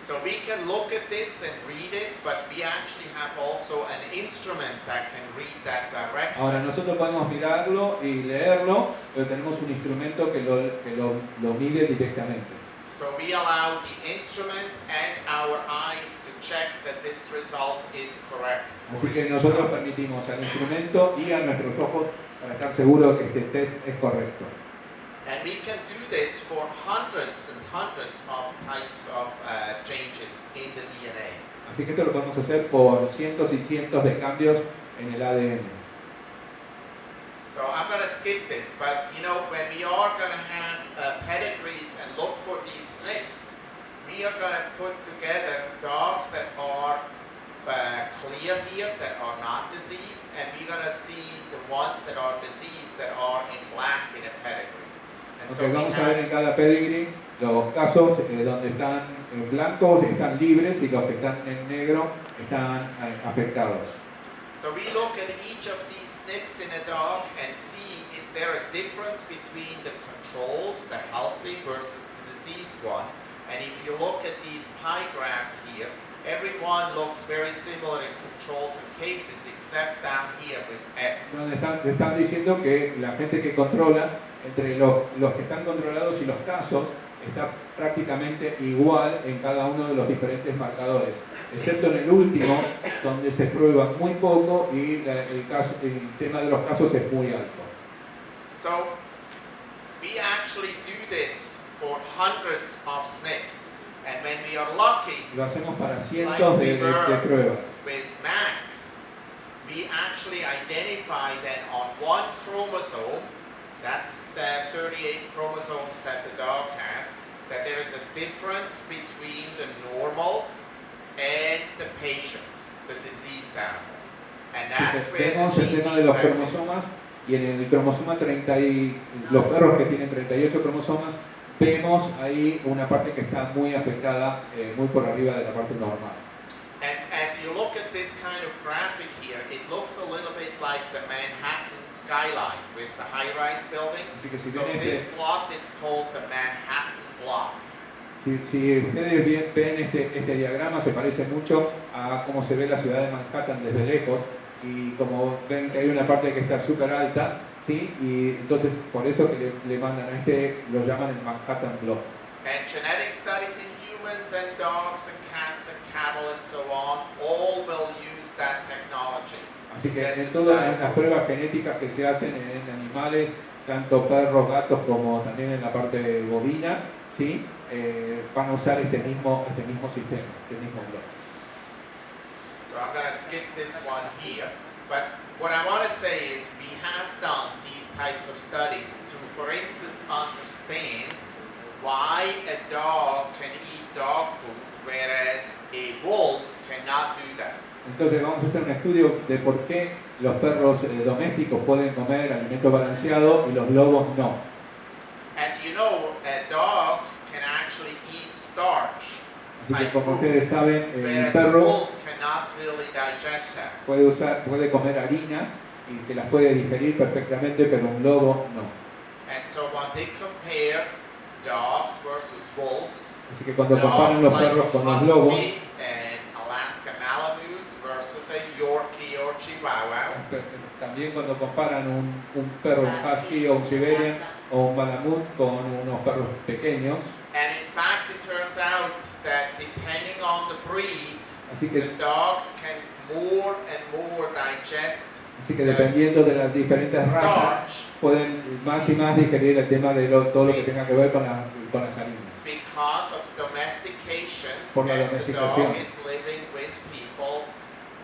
So we can look at this and read it, but we actually have also an instrument that can read that directly. Ahora nosotros podemos mirarlo y leerlo, pero tenemos un instrumento que lo mide directamente. So we allow the instrument and our eyes to check that this result is correct. Así que nosotros permitimos al instrumento y a nuestros ojos para estar seguros que este test es correcto. And we can do this for hundreds and hundreds of types of changes in the DNA. Así que esto lo podemos hacer por cientos y cientos de cambios en el ADN. So I'm going to skip this, but you know, when we are going to have pedigrees and look for these SNPs, we are going to put together dogs that are clear here, that are not diseased, and we're going to see the ones that are diseased that are in black in a pedigree. And so Okay, we vamos a ver en have, cada pedigree los casos donde están blancos están libres y los que están en negro están afectados. so we look at each of these SNPs in a dog and see, is there a difference between the controls, the healthy versus the diseased one? And if you look at these pie graphs here, everyone looks very similar in controls and cases, except down here with F. Donde están diciendo que la gente que controla, entre los que están controlados y los casos, está prácticamente igual en cada uno de los diferentes marcadores, excepto en el último, donde se prueba muy poco y el tema de los casos es muy alto. So we actually do this for hundreds of SNPs. And when we are lucky, Lo hacemos para like cientos we de were pruebas. with MAC, we actually identify that on one chromosome, that's the 38 chromosomes that the dog has, that there is a difference between the normals and the patients, the diseased animals. And that's where Vemos the el gene tema de los defect is. cromosomas y en el cromosoma 30 los perros que tienen 38 cromosomas vemos ahí una parte que está muy afectada, muy por arriba de la parte normal. And as you look at this kind of graphic here, it looks a little bit like the Manhattan skyline with the high-rise building. Así que si So ven this plot is called the Manhattan plot. si ustedes ven este diagrama se parece mucho a cómo se ve la ciudad de Manhattan desde lejos y como ven que hay una parte que está súper alta, ¿sí? Y entonces por eso que le mandan a lo llaman el Manhattan plot. And genetic studies in humans and dogs and cats and cattle and so on, all will use that technology. Así que en todas las pruebas genéticas que se hacen en animales, tanto perros, gatos como también en la parte bovina, ¿sí? van a usar este mismo sistema, este mismo blog. So I'm going to skip this one here. But what I want to say is we have done these types of studies to, for instance, understand why a dog can eat dog food, whereas a wolf cannot do that. Entonces vamos a hacer un estudio de por qué los perros domésticos pueden comer alimento balanceado y los lobos no. As you know, a dog can actually eat starch. Así que como ustedes saben, el Whereas a perro wolf cannot really digest that. puede comer harinas y que las puede digerir perfectamente, pero un lobo no. And so when they compare dogs versus wolves, Así que cuando comparan los perros con los lobos, and Alaska Malamute versus a Yorkie or Chihuahua, también cuando comparan un perro husky o un Siberian o un Malamute con unos perros pequeños, and in fact it turns out that depending on the breed, así que, the dogs can more and more digest dependiendo de las diferentes razas, starch pueden más y más digerir el tema de todo lo que tenga que ver con las harinas. because of domestication. Por la As the domesticación. dog is living with people,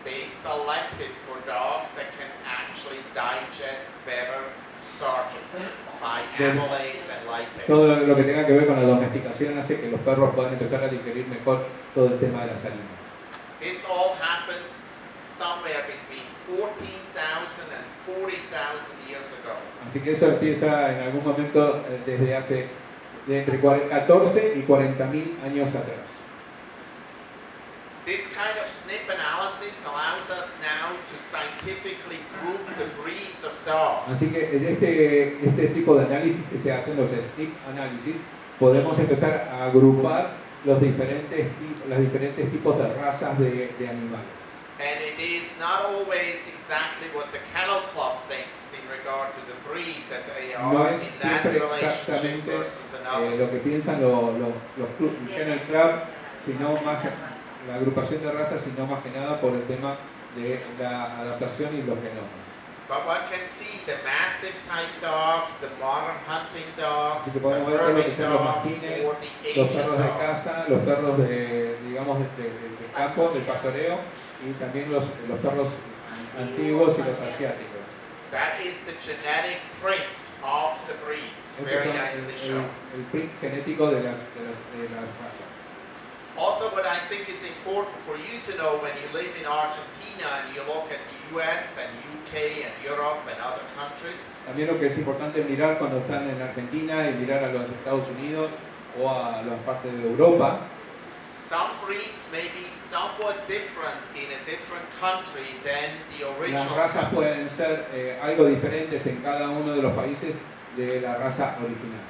they selected for dogs that can actually digest better starches by amylase and lipase. Todo lo que tenga que ver con la domesticación hace que los perros puedan empezar a digerir mejor todo el tema de las harinas. This all happens somewhere between 14,000 and 40,000 years ago. Así que eso empieza en algún momento desde entre 14 y 40.000 años atrás. This kind of SNP analysis allows us now to scientifically group the breeds of dogs. Así que este tipo de análisis que se hacen, los SNP análisis, podemos empezar a agrupar los diferentes tipos de razas de animales. And it is not always exactly what the Kennel Club thinks in regard to the breed that they No are es in that siempre relationship exactamente versus another. lo que piensan los Kennel Club, sino más la agrupación de razas, sino más que nada por el tema de la adaptación y los genomas. But one can see the Mastiff type dogs, the modern hunting dogs, Así que the podemos ver todo lo que Burmese son los dogs, mastines, or the los Asian perros de dogs. caza, los perros de campo, del pastoreo, y también los perros antiguos y los asiáticos. That is the genetic print of the breeds. Esos Very son nicely shown. el print genético de las razas. Also, what I think is important for you to know when you live in Argentina and you look at the US and UK and Europe and other countries, También lo que es importante mirar cuando están en Argentina y mirar a los Estados Unidos o a las partes de Europa, some breeds may be somewhat different in a different country than the las original razas country. pueden ser algo diferentes en cada uno de los países de la raza original.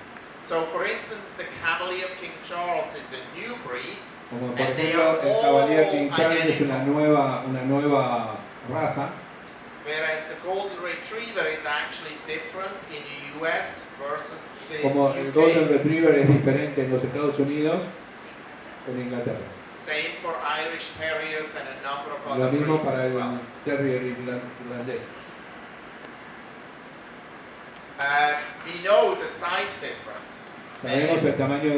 So, for instance, the Cavalier King Charles is a new breed, Como por and they ejemplo are el Cavalier King all Charles es identical. una nueva raza, Whereas the Golden Retriever is actually different in the US versus the como el Golden UK. Retriever es diferente en los Estados Unidos que en Inglaterra. Same for Irish Terriers and a number of Lo other mismo breeds para as el well. Terrier irlandés. We know the size difference. Sabemos el tamaño,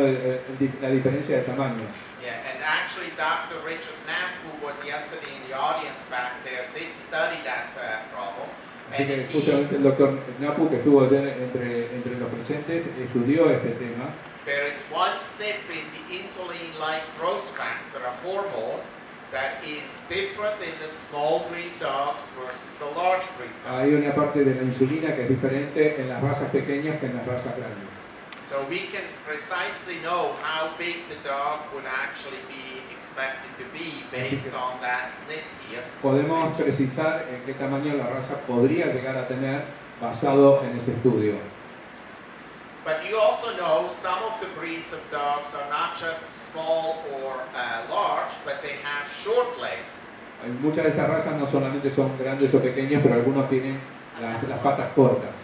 la diferencia de tamaños. Yeah, and actually Dr. Richard Knapp, who was yesterday in the audience back there, did study that problem. Así And que indeed, justamente el doctor Napu, que estuvo ayer entre los presentes, estudió este tema. there is one SNP in the insulin-like growth factor, a hormone, that is different in the small breed dogs versus the large breed Hay una dogs. parte de la insulina que es diferente en las razas pequeñas que en las razas grandes. So we can precisely know how big the dog would actually be expected to be based on that SNP here. Podemos precisar en qué tamaño la raza podría llegar a tener basado en ese estudio. But you also know some of the breeds of dogs are not just small or large, but they have short legs. Muchas de estas razas no solamente son grandes o pequeñas, pero algunos tienen las patas cortas.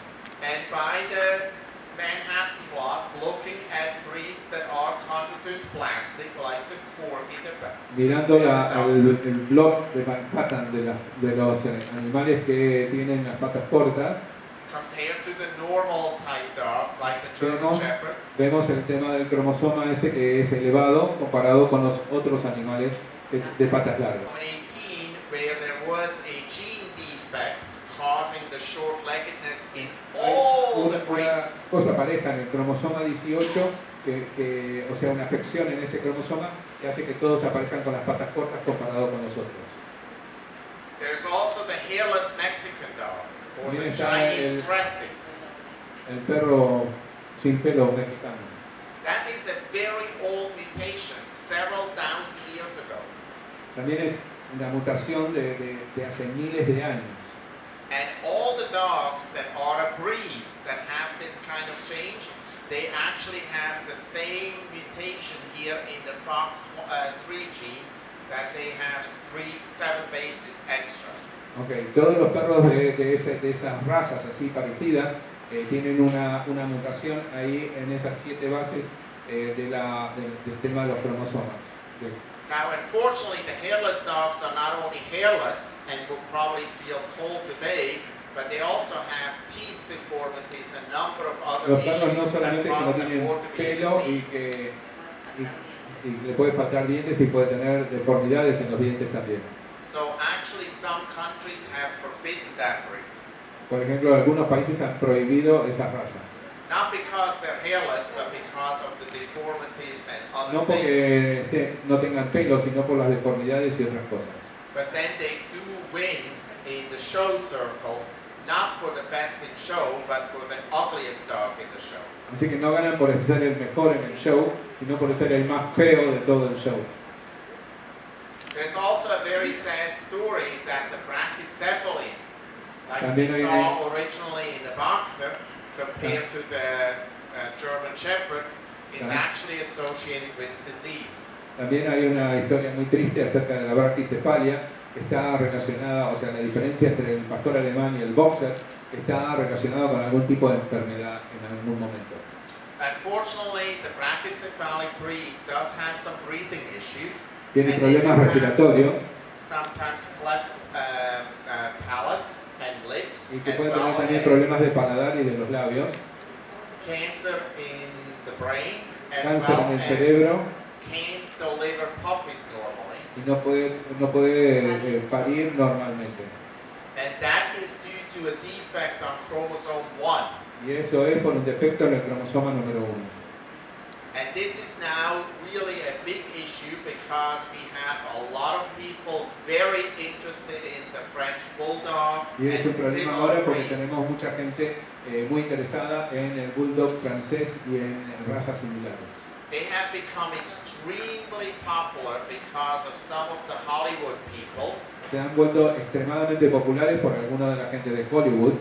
And by the Manhattan plot, looking at breeds that are condysplastic, like the corgi, the basset, Mirando and the dachshund, el blog de Manhattan de los animales que tienen las patas cortas, compared to the normal type dogs, dogs, like the German Shepherd. Vemos el tema del cromosoma ese que es elevado comparado con los otros animales de patas largas. 18, where there was a gene defect causing the short-leggedness in all the Una breeds. cosa pareja en el cromosoma 18, o sea, una afección en ese cromosoma que hace que todos aparezcan con las patas cortas comparado con los otros. There's also the hairless Mexican dog, or the También está Chinese crested. el perro sin pelo mexicano. That is a very old mutation, several thousand years ago. También es una mutación de hace miles de años. And all the dogs that are a breed that have this kind of change, they actually have the same mutation here in the FOX3 gene, that they have 7 bases extra. Okay. Todos los perros de esas razas así parecidas tienen una mutación ahí en esas 7 bases del tema de los cromosomas. Now, unfortunately, the hairless dogs are not only hairless and will probably feel cold today, but they also have teeth deformities and a number of other Los perros no issues that solamente que no cause them tienen more to be pelo y diseased. que le puede faltar dientes y puede tener deformidades en los dientes también. So actually, some countries have forbidden that breed. Por ejemplo, algunos países han prohibido esas razas. Not because they're hairless, but because of the deformities and other No things. porque no tengan pelo, sino por las deformidades y otras cosas. But then they do win in the show circle, not for the best in show, but for the ugliest dog in the show. Así que no ganan por ser el mejor en el show, sino por ser el más feo de todo el show. There's also a very sad story that the brachycephaly, like También we hay saw originally in the boxer, compared to the German Shepherd, is actually associated with disease. También hay una historia muy triste acerca de la braquicefalia, que está relacionada, o sea, la diferencia entre el pastor alemán y el boxer, que está relacionado con algún tipo de enfermedad en algún momento. Unfortunately, the brachycephalic breed does have some breathing issues. Tiene and they do problemas have respiratorios sometimes cleft palate and lips, y que as puede tener well también as problemas de paladar y de los labios, cancer in the brain, as cáncer well en el as cerebro can't deliver puppies normally. y no puede parir normalmente. And that is due to a defect on chromosome 1. Y eso es por un defecto en el cromosoma número 1. And this is now really a big issue because we have a lot of people very interested in the French bulldogs Y es un and problema similar ahora porque breeds. tenemos mucha gente muy interesada en el bulldog francés y en razas similares. They have become extremely popular because of some of the Hollywood people, Se han vuelto extremadamente populares por alguna de la gente de Hollywood,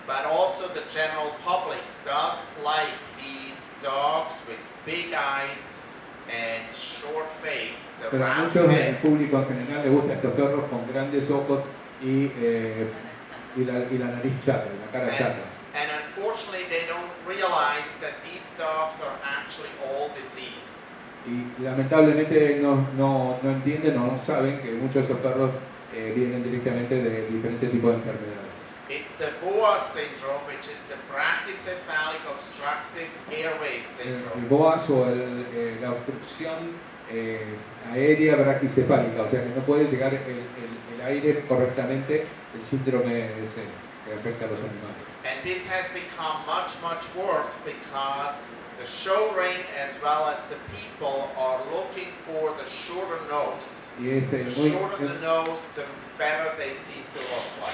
but also the general public does like these dogs with big eyes and short face, the pero a round muchos del head. público en general les gustan estos perros con grandes ojos y la nariz chata, la cara chata. And unfortunately, they don't realize that these dogs are actually all diseased. Y lamentablemente no entienden o no saben que muchos de esos perros vienen directamente de diferentes tipos de enfermedades. It's the BOA syndrome, which is the brachycephalic obstructive airway El syndrome. BOAS o la obstrucción aérea braquicefálica, o sea que no puede llegar el aire correctamente, el síndrome ese que afecta a los animales. And this has become much, much worse because the show ring as well as the people are looking for the shorter nose. Y es The shorter the nose, the better they seem to look like.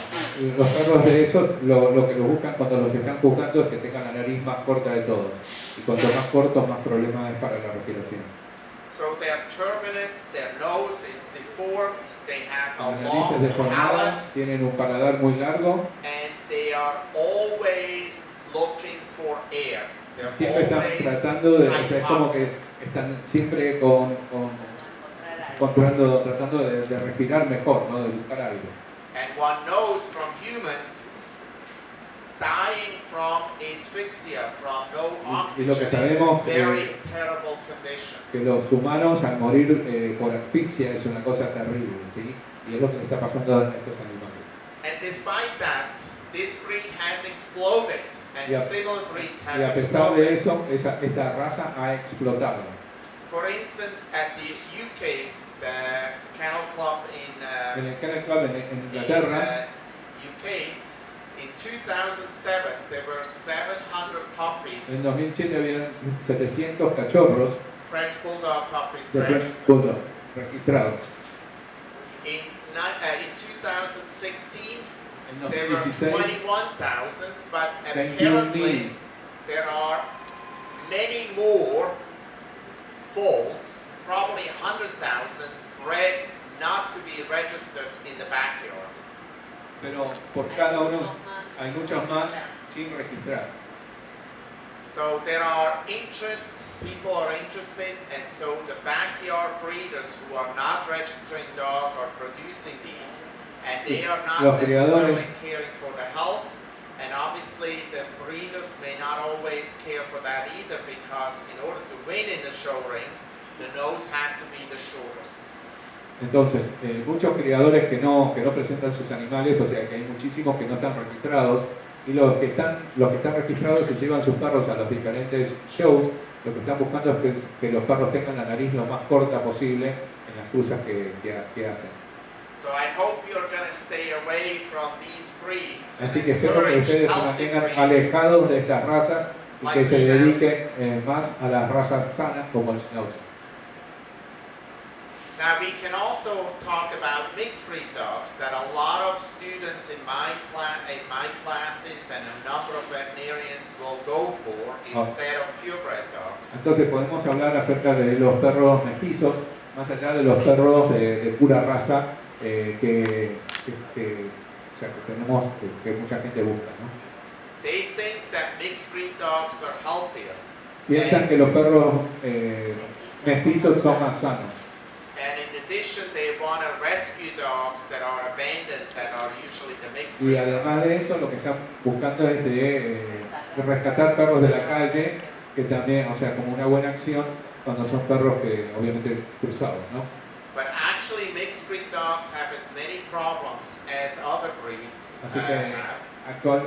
los perros de esos lo que los buscan cuando los están juzgando es que tengan la nariz más corta de todos. Y cuanto más corto, más problemas es para la respiración. So they're turbinates, their nose is deformed, they have La a nariz es long deformada, palate, tienen un paladar muy largo, and they are always looking for air. They're siempre están always tratando de, o sea, es como que hypoxic. están siempre tratando de respirar mejor, ¿no? De buscar aire. And one knows from humans dying from asphyxia, from no Y lo oxygen, que is a sabemos very terrible condition. que los humanos al morir por asfixia es una cosa terrible, ¿sí? Y es lo que le está pasando a estos animales. And despite that, this breed has exploded And similar breeds have y a pesar de exploded. eso, esta raza ha explotado. For instance, at the UK, the Kennel Club En el Kennel Club en Inglaterra, UK, in 2007 there were 700 puppies. en 2007 habían 700 cachorros French Bulldog puppies de French registered. Bulldog registrados. In 2016, En there were 2016, 21,000, but 21,000. apparently there are many more foals, probably 100,000, bred not to be registered in the backyard. Pero por cada uno hay muchos más sin registrar. So there are interests, people are interested, and so the backyard breeders who are not registering dog are producing these, and they are not Los necessarily criadores. caring for the health, and obviously the breeders may not always care for that either, because in order to win in the show ring, the nose has to be the shortest. Entonces, muchos criadores que no presentan sus animales, o sea que hay muchísimos que no están registrados, y los que están registrados se llevan sus perros a los diferentes shows. Lo que están buscando es que los perros tengan la nariz lo más corta posible en las cruzas que hacen. So I hope you're going to stay away from these breeds. Así and que espero que encourage ustedes se healthy mantengan breeds. alejados de estas razas y Like que se the Schnauzer. dediquen más a las razas sanas como el Schnauzer. Now we can also talk about mixed breed dogs that a lot of students in my classes and a number of veterinarians will go for instead of purebred dogs. Entonces podemos hablar acerca de los perros mestizos, más allá de los perros de pura raza que tenemos, que mucha gente busca, ¿no? They think that mixed breed dogs are healthier. Piensan que los perros mestizos son más sanos. And in addition, they want to rescue dogs that are abandoned, that are usually the mixed Y breed además dogs. de eso, lo que están buscando es de rescatar perros de la calle, que también, o sea, como una buena acción cuando son perros que obviamente cruzados, ¿no? But actually, mixed breed dogs have as many problems as other breeds Así que have.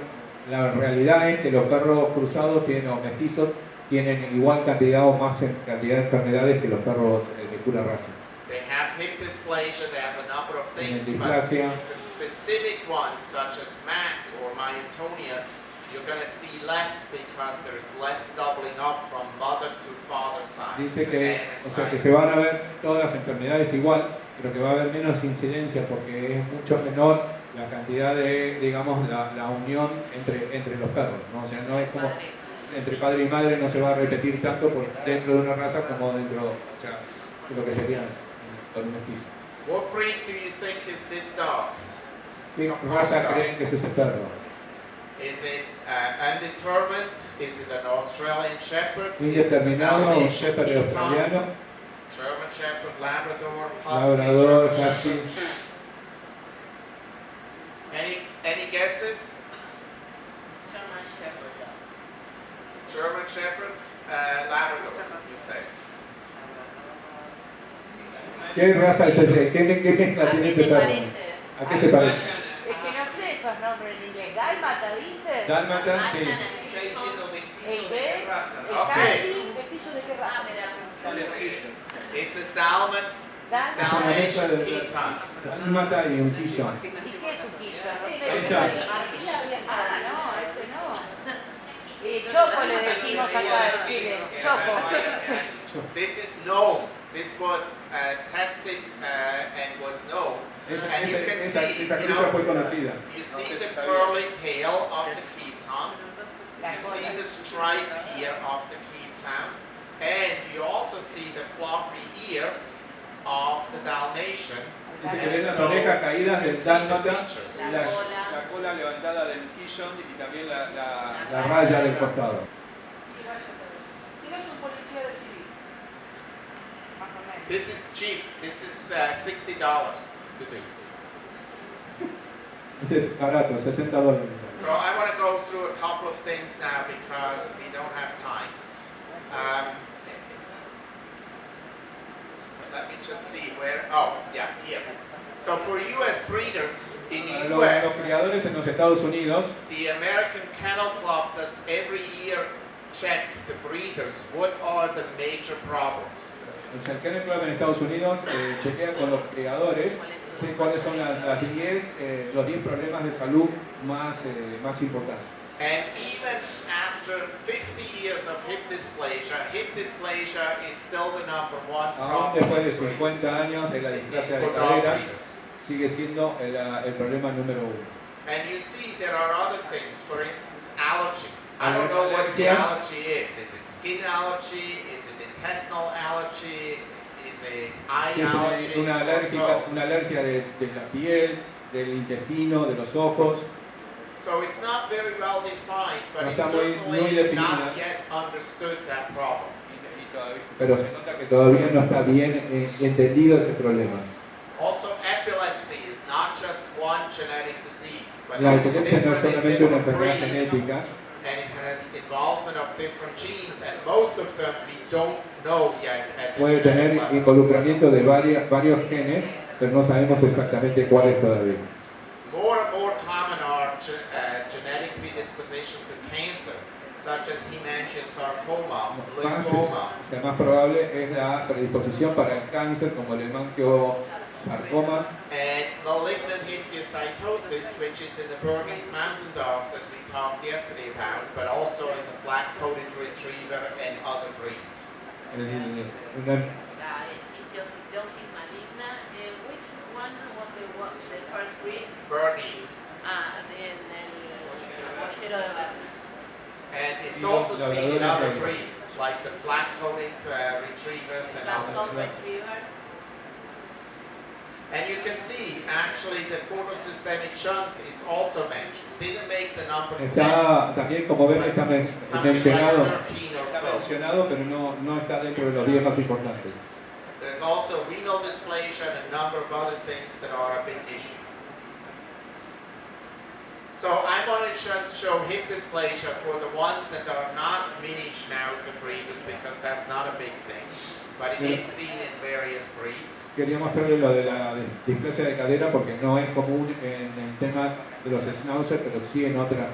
la realidad es que los perros cruzados o mestizos tienen igual cantidad o más cantidad de enfermedades que los perros de pura raza. They have hip dysplasia, they have a number of things, but Displasia. the specific ones such as MAC or myotonia, you're going to see less because there's less doubling up from mother to father side. Dice que, and o sea, que side. se van a ver todas las enfermedades igual, pero que va a haber menos incidencia porque es mucho menor la cantidad de, digamos, la unión entre los perros, ¿no? O sea, no es como entre padre y madre, no se va a repetir tanto dentro de una raza como dentro, o sea, de lo que sería con un mestizo. What breed do you think is this dog? ¿Qué raza creen que es ese perro? Is it undetermined? Is it an Australian Shepherd? Is it a Indeterminado, un Dalmatian shepherd Peace Hound? australiano, German Shepherd, Labrador, Husky, labrador, German husky. Shepherd. Any guesses? German Shepherd dog. German Shepherd, Labrador, you say. ¿Qué raza es ese? ¿Qué mezcla ¿A tiene qué ese te perro? parece? ¿A qué se parece? Es que no sé esos nombres en inglés. Dálmata dice. Dálmata, sí. Está diciendo ¿El mestizo qué? de qué raza. El Okay. Cali. ¿Vestizo de qué raza? It's a Dalmat, Dálmata. Dalmatian de- Peace Hound. Dálmata y un quillón. ¿Y qué es un quillo? No sé. Esa. Ah, no, ese no. Choco le decimos acá. Choco. This is known. This was tested and was known. And you can see, Esa you cruza fue know, conocida. you No see sé the si sabía. curly tail of the Keeshond. You see the stripe here of the Keeshond. And you also see the floppy ears of the Dalmatian. Dice que ven las So, orejas caídas you del see the dálmata features. y la cola levantada del quillón y también la raya del costado. Si no es un policía de civil. Más o menos. This is cheap. This is $60 to do. Ese es barato, $60. So I want to go through a couple of things now because we don't have time. Let me just see where. Oh, yeah, here. So for U.S. breeders in Para the los U.S., criadores en los Estados Unidos, the American Kennel Club does every year check the breeders. What are the major problems? el Kennel Club en Estados Unidos chequea con los criadores cuáles son los 10 problemas de salud más importantes. And even after 50 years of hip dysplasia is still the number one Aún problem después de 50 años de la displasia de for dog cadera, breeders. sigue siendo el problema número uno. And you see there are other things, for instance, allergy. I don't know what the allergy is. Is it skin allergy? Is it intestinal allergy? Is it eye Si es allergy? una alergia de la piel, del intestino, de los ojos. So it's not very well defined, but No it's está muy certainly definida. not yet understood that problem. Pero se nota que todavía no está bien entendido ese problema. Also, epilepsy is not just one genetic disease, but La it's epilepsia no es different in solamente una different enfermedad breeds, genética, and it has involvement of different genes, and most of them we don't know yet at the puede genetic tener level. involucramiento de varios genes, pero no sabemos exactamente cuáles todavía. More and more common are genetic predisposition to cancer, such as hemangiosarcoma, lymphoma. O sea, más probable es la predisposición para el cáncer, como el hemangiosarcoma, And malignant histiocytosis, which is in the Burmese mountain dogs, as we talked yesterday about, but also in the black-coated retriever and other breeds. una La histiocytosis maligna, which one was the first breed? Burmese. Then el boyero de Berna. And it's Y also los seen in labradores other negros. breeds, like the black-coated retrievers and Black others. retriever. And you can see, actually, the portosystemic shunt is also mentioned. Didn't make the number 10, está también, como ven, está something mencionado, like 13 or so. pero no está dentro de los 10 más importantes. There's also renal dysplasia and a number of other things that are a big issue. So I want to just show hip dysplasia for the ones that are not mini Schnauzer breeders, because that's not a big thing, but it is seen in various breeds. Quería mostrarles lo de la displasia de cadera porque no es común en el tema de los Schnauzer, pero sí en otras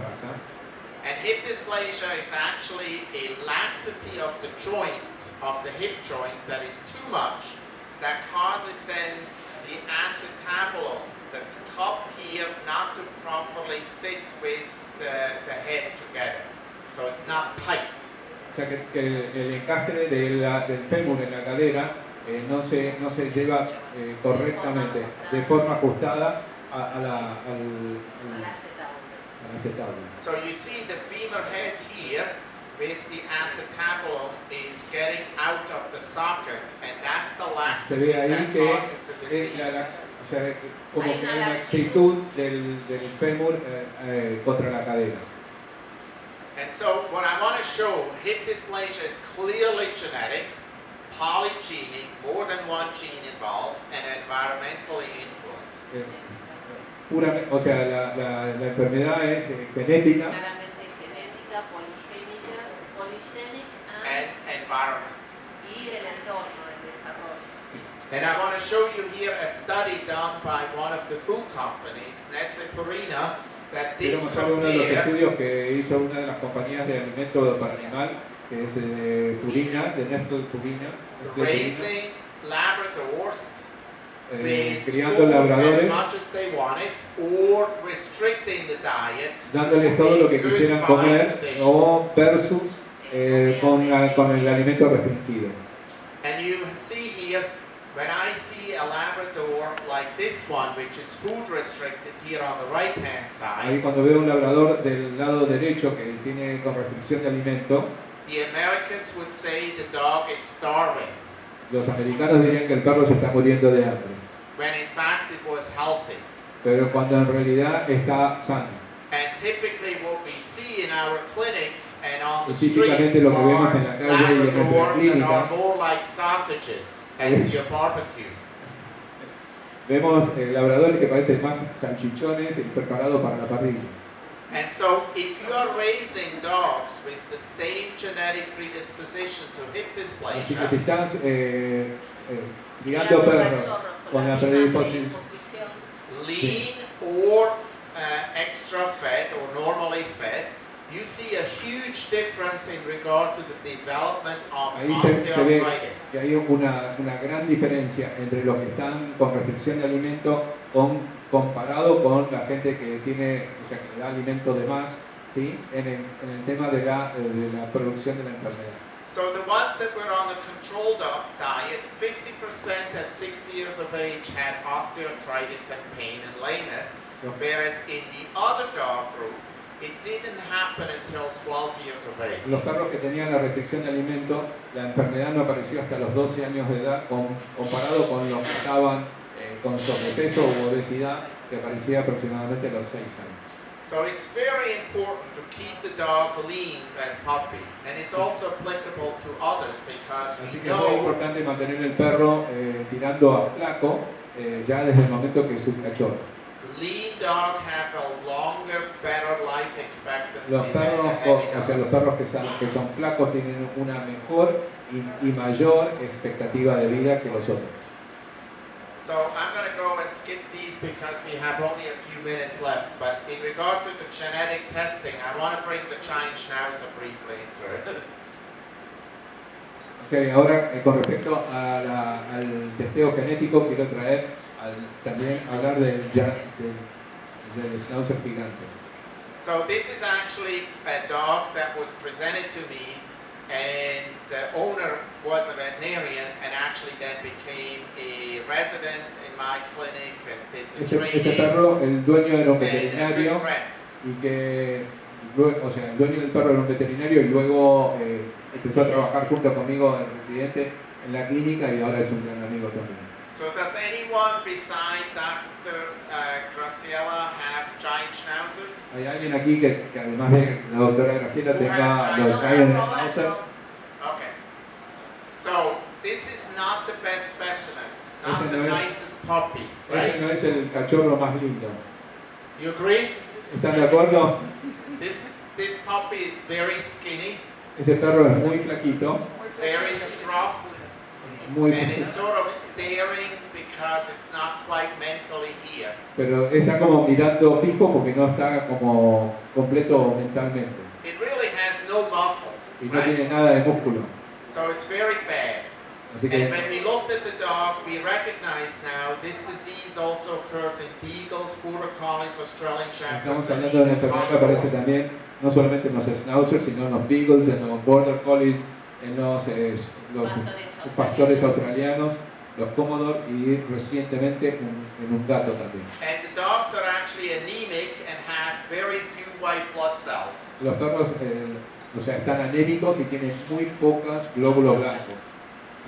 razas. And hip dysplasia is actually a laxity of the joint, of the hip joint, that is too much, that causes then the acetabulum, the cup here, not to properly sit with the head together. So it's not tight. O sea que el encastre del fémur en la cadera no se lleva correctamente, de forma ajustada al acetabulum. So you see the femur head here with the acetabulum is getting out of the socket, and that's the Se laxity ve ahí that que causes the disease. o sea, como que hay una laxitud del fémur contra la cadera. And so what I want to show, hip dysplasia is clearly genetic, polygenic, more than one gene involved, and environmentally influenced. O sea, la enfermedad es genética Claramente genética, poligénica, polygenic, And environment. y el entorno, el desarrollo. And I want to show you here a study done by one of the food companies, Nestle Purina, that did Quiero mostrar uno de los compare estudios que hizo una de las compañías de alimento para animal, que es de Purina, de Nestle Purina, raising Labradors with criando food as labradores, much as they wanted, or restricting the diet to dándoles todo lo que a good quisieran body comer, condition. o versus con el alimento restringido. And you see here, when I see a Labrador like this one, which is food restricted here on the right hand Ahí side, cuando veo un labrador del lado derecho que tiene con restricción de alimento, the Americans would say the dog is starving, los americanos dirían que el perro se está muriendo de hambre, when in fact it was healthy. pero cuando en realidad está sano. And typically what we see in our clinic and on Y the street típicamente lo que vemos en la are calle y en nuestra Labrador that clínica, are more like sausages at your barbecue. vemos labradores que parecen más salchichones preparados para la parrilla. And so if you are raising dogs with the same genetic predisposition to hip Así que si dysplasia, estás criando perros con la predisposición. lean or extra fed or normally fed, you see a huge difference in regard to the development of Ahí se ve osteoarthritis. que hay una gran diferencia entre los que están con restricción de alimento comparado con la gente que tiene, o sea, que le da alimento de más, ¿sí? en el tema de la producción de la enfermedad. So the ones that were on a controlled diet, 50% at 6 years of age had osteoarthritis and pain and lameness, whereas in the other dog group, it didn't happen until 12 years of age. Los perros que tenían la restricción de alimento, la enfermedad no apareció hasta los 12 años de edad, comparado con los que estaban con sobrepeso u obesidad, que aparecía aproximadamente a los 6 años. So it's very important to keep the dog lean as puppy, and it's also applicable to others because Así we que es muy know importante mantener el perro tirando a flaco ya desde el momento que es un cachorro. lean dog have a longer, better life expectancy Los perros, than the heavy o sea, los dogs. perros que son flacos tienen una mejor y mayor expectativa de vida que los otros. So I'm going to go and skip these because we have only a few minutes left. But in regard to the genetic testing, I want to bring the giant Schnauzer briefly into it. Okay, ahora con respecto al testeo genético, quiero traer también hablar del Schnauzer gigante. So this is actually a dog that was presented to me, and the owner was a veterinarian and actually then became a resident in my clinic and did the training. Ese perro, el dueño era un and a veterinario good friend. y que, o sea, el dueño del perro era un veterinario y luego empezó a trabajar junto conmigo en residente en la clínica y ahora es un gran amigo también. So does anyone beside Dr. Graciela have giant Schnauzers? ¿Hay alguien aquí que además de la doctora Graciela tenga los giant Schnauzer? Okay. So this is not the best specimen, not the nicest puppy, Ese right? no es el cachorro más lindo. You agree? ¿Están de acuerdo? This puppy is very skinny, Ese perro es muy flaquito, very scruff, muy and it's sort of staring because it's not quite mentally here. pero está como mirando fijo porque no está como completo mentalmente It really has no muscle, y no right? tiene nada de músculo. So it's very bad. Así And que when we looked at the dog, we recognize now this disease also occurs in beagles, border collies, Australian estamos shepherds, and hablando de una even enfermedad que aparece Labradors. también no solamente en los schnauzers, sino en los beagles, en los border collies, en los pastores australianos, los commodore y recientemente en un gato también. And the dogs are actually anemic and have very few white blood cells. Los perros o sea, están anémicos y tienen muy pocos glóbulos blancos.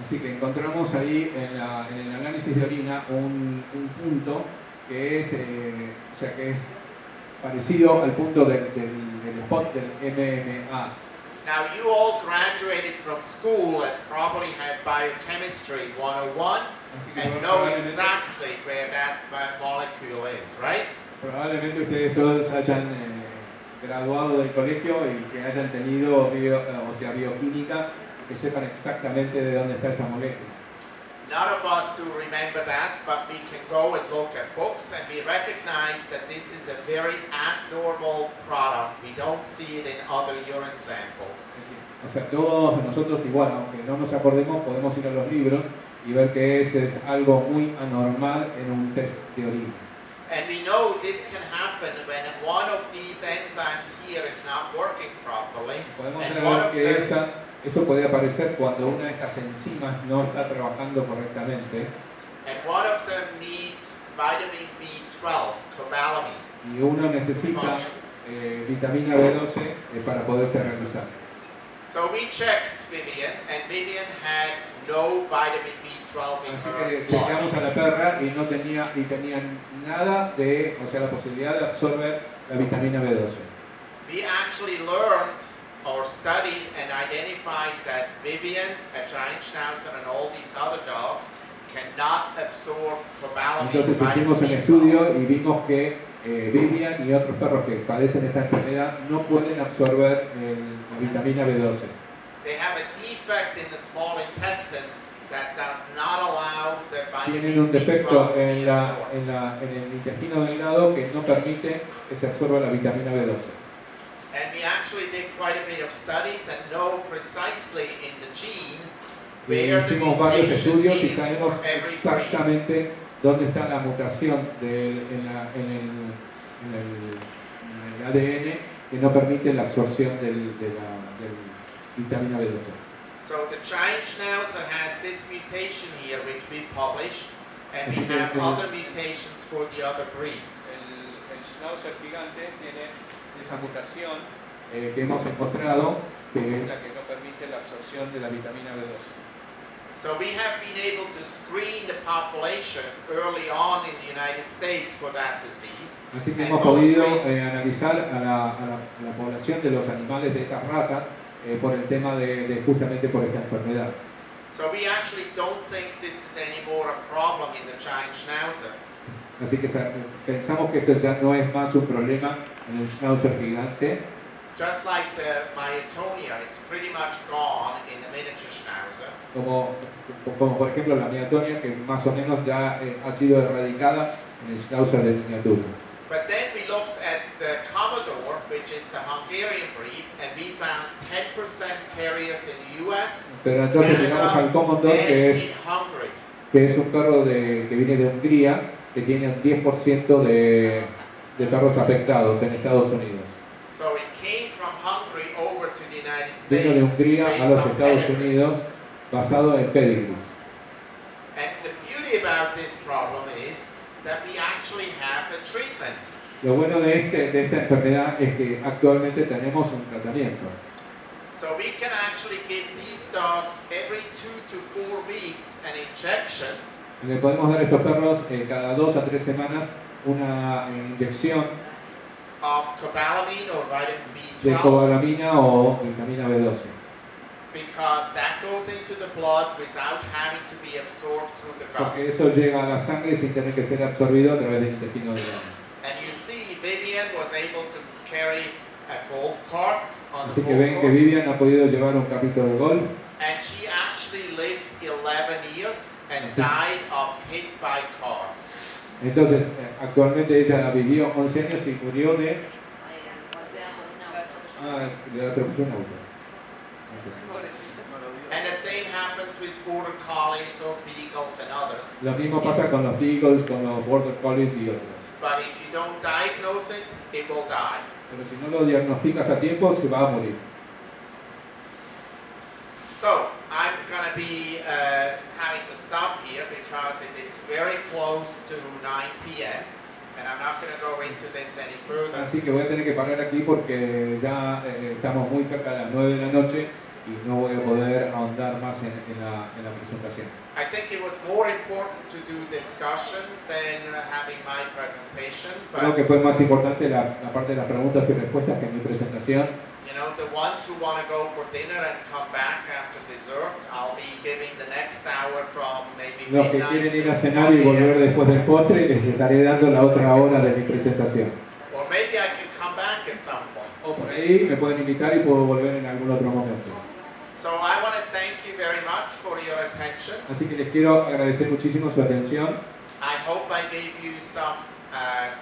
Así que encontramos ahí en el análisis de orina un punto que es, o sea, que es parecido al punto del spot del MMA. Now you all graduated from school and probably had biochemistry 101 Así que and know exactly where that molecule is, right? Probablemente ustedes todos hayan graduado del colegio y que hayan tenido bioquímica, que sepan exactamente de dónde está esa molécula. None of us do remember that, but we can go and look at books and we recognize that this is a very abnormal product. We don't see it in other urine samples. O sea, todos nosotros igual, aunque no nos acordemos, podemos ir a los libros y ver que ese es algo muy anormal en un test de orina. And we know this can happen when one of these enzymes here is not working properly. Podemos And one ver of que them, eso puede aparecer cuando una de estas enzimas no está trabajando correctamente and one of them needs vitamin B12, cobalamin. y uno necesita vitamina B12 para poderse realizar. So we checked Vivian, and Vivian had no vitamin B12 in Así her que blood. llegamos a la perra y no tenía nada de, o sea, la posibilidad de absorber la vitamina B12. We actually learned or studied and identified that Vivian, a giant Schnauzer, and all these other dogs cannot absorb cobalamin. Entonces hicimos el estudio y vimos que Vivian y otros perros que padecen esta enfermedad no pueden absorber la vitamina B12. They have a defect in the small intestine that does not allow the tienen un defecto B12 en el intestino delgado que no permite que se absorba la vitamina B12. And we actually did quite a bit of studies and know precisely in the gene where the Hicimos varios mutation estudios y is sabemos for every breed. exactamente dónde está la mutación en el ADN que no permite la absorción de la vitamina B12. So the giant Schnauzer has this mutation here, which we published, and we Así que have other mutations for the other breeds. El Schnauzer gigante tiene esa mutación Que hemos encontrado que es que la que no permite la absorción de la vitamina B12. So we have been able to screen the population early on in the United States for that disease. así que And hemos most podido races- analizar a la población de los animales de esas razas por el tema de justamente por esta enfermedad. So we actually don't think this is anymore a problem in the giant Schnauzer. Así que pensamos que esto ya no es más un problema en el Schnauzer gigante. Just like the myotonia, it's pretty much gone in the miniature Schnauzer. Como por ejemplo la myotonia, que más o menos ya ha sido erradicada en el Schnauzer de miniatura. But then we looked at the Commodore, which is the Hungarian breed, and we found 10% carriers in the US, Pero entonces llegamos al Commodore, and in Hungary. que es un perro que viene de Hungría, que tiene un 10% de perros afectados en Estados Unidos. So it came from Hungary over to the United Vino de States Hungría a based los on Estados pedigrees. Unidos basado en pedigrees. And the beauty about this problem is that we actually have a treatment. Lo bueno de esta enfermedad es que actualmente tenemos un tratamiento. So we can actually give these dogs every 2 to 4 weeks an injection Le podemos dar a estos perros cada 2 a 3 semanas una inyección of cobalamin or vitamin de B12 cobalamina o vitamina B12. because that goes into the blood without having to be absorbed through the gut. Porque eso llega a la sangre sin tener que ser absorbido a través del intestino delgado. And you see Vivian was able to carry a golf cart on the Así que golf ven que course, Vivian ha podido llevar un carrito de golf and she actually lived 11 years and Sí. died of hit by car. Entonces, actualmente ella vivió 11 años y murió de... le atropelló un auto. And the same happens with border collies or beagles and others. Lo mismo pasa con los beagles, con los border collies y otros. But if you don't diagnose it, it will die. Pero si no lo diagnosticas a tiempo, se va a morir. So I'm going to be having to stop here because it is very close to 9 p.m. and I'm not going to go into this any further. Así que voy a tener que parar aquí porque ya estamos muy cerca de las 9 de la noche y no voy a poder ahondar más en la presentación. I think it was more important to do discussion than having my presentation, Creo but que fue más importante la parte de las preguntas y respuestas que mi presentación. you know, the ones who want to go for dinner and come back after dessert, I'll be giving the next hour from maybe Los que midnight quieren ir to a cenar y 1 volver p.m. después del postre, les estaré dando la otra hora de mi presentación. Or maybe I can come back at some point. O por ahí me pueden invitar y puedo volver en algún otro momento. So I want to thank you very much for your attention. Así que les quiero agradecer muchísimo su atención. I hope I gave you some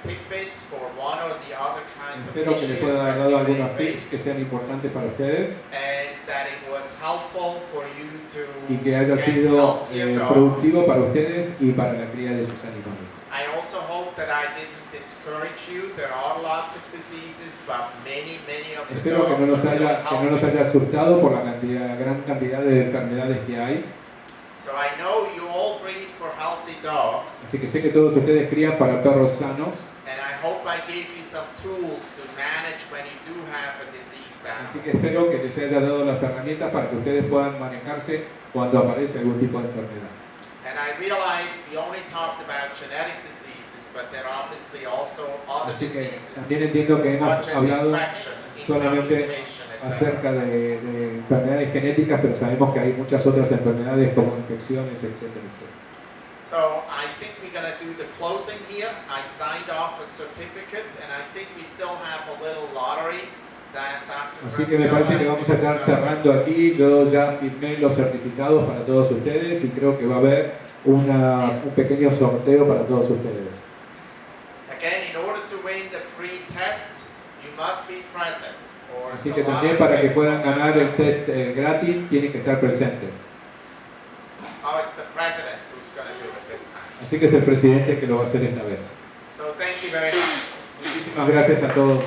tidbits for one or the other kinds of Espero que les issues pueda haber that dado you algunos may tips que face, sean importantes para ustedes and that it was helpful for you to y que haya get sido healthier dogs. productivo para ustedes y para la cría de sus animales. I also hope that I didn't discourage you. There are lots of diseases, but many of the Espero que dogs no are really nos healthy. haya asustado por la gran cantidad de enfermedades que hay. So I know you all breed for healthy dogs, Así que sé que todos ustedes crían para perros sanos. and I hope I gave you some tools to manage when you do have a disease Así down. que espero que les haya dado las herramientas para que ustedes puedan manejarse cuando aparece algún tipo de enfermedad. And I realize we only talked about genetic diseases, but there are obviously also other Así que diseases, también entiendo que hemos such as hablado infection, solamente intoxication, etc. acerca de enfermedades genéticas, pero sabemos que hay muchas otras enfermedades como infecciones, etcétera, etcétera. So I think we're going to do the closing here. I signed off a certificate, and I think we still have a little lottery that Dr. Así que me parece que vamos a estar cerrando aquí. Yo ya firmé los certificados para todos ustedes y creo que va a haber un pequeño sorteo para todos ustedes. Again, in order to win the free test, you must be present. Así que también para que puedan ganar el test gratis, tienen que estar presentes. Oh, it's the president who's going to do it this time. Así que es el presidente que lo va a hacer esta vez. So thank you very much. Muchísimas gracias a todos.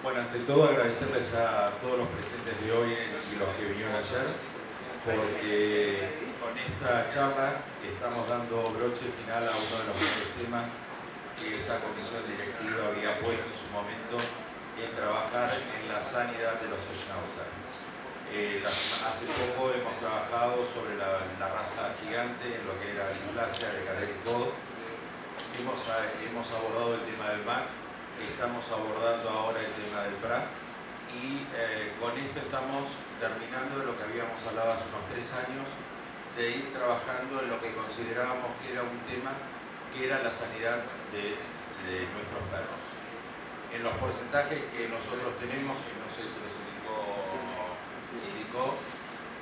Bueno, ante todo agradecerles a todos los presentes de hoy y los que vinieron ayer, porque con esta charla estamos dando broche final a uno de los grandes temas que esta comisión directiva había puesto en su momento en trabajar en la sanidad de los Schnauzer. Hace poco hemos trabajado sobre la raza gigante, en lo que era displasia de cadera y codo. Hemos abordado el tema del MAC. Estamos abordando ahora el tema del PRA y con esto estamos terminando de lo que habíamos hablado hace unos 3 años, de ir trabajando en lo que considerábamos que era un tema que era la sanidad de nuestros perros. En los porcentajes que nosotros tenemos, que no sé si les indicó,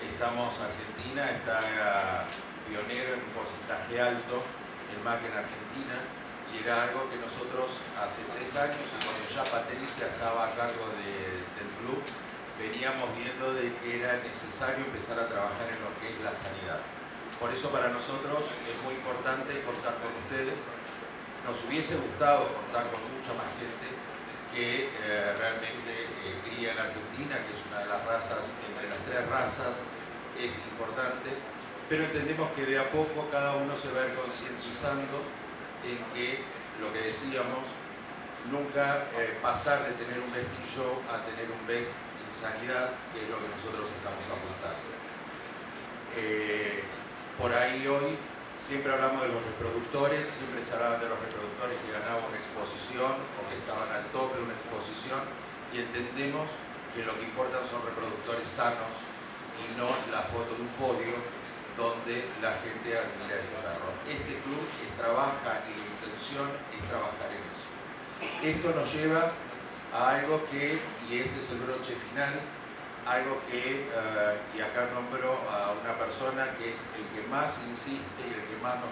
estamos Argentina, está pionero en un porcentaje alto, el MAC en Argentina. Y era algo que nosotros hace 3 años, y cuando ya Patricia estaba a cargo del club, veníamos viendo de que era necesario empezar a trabajar en lo que es la sanidad. Por eso para nosotros es muy importante contar con ustedes. Nos hubiese gustado contar con mucha más gente que realmente cría en Argentina, que es una de las razas, entre las 3 razas, es importante, pero entendemos que de a poco cada uno se va a ir concientizando en que, lo que decíamos, nunca pasar de tener un best in show a tener un best in sanidad, que es lo que nosotros estamos apuntando. Por ahí hoy siempre hablamos de los reproductores, siempre se hablaban de los reproductores que ganaban una exposición o que estaban al tope de una exposición, y entendemos que lo que importan son reproductores sanos y no la foto de un podio donde la gente admira ese perro. Este club trabaja y la intención es trabajar en eso. Esto nos lleva a algo que, y este es el broche final, algo que, y acá nombro a una persona que es el que más insiste y el que más nos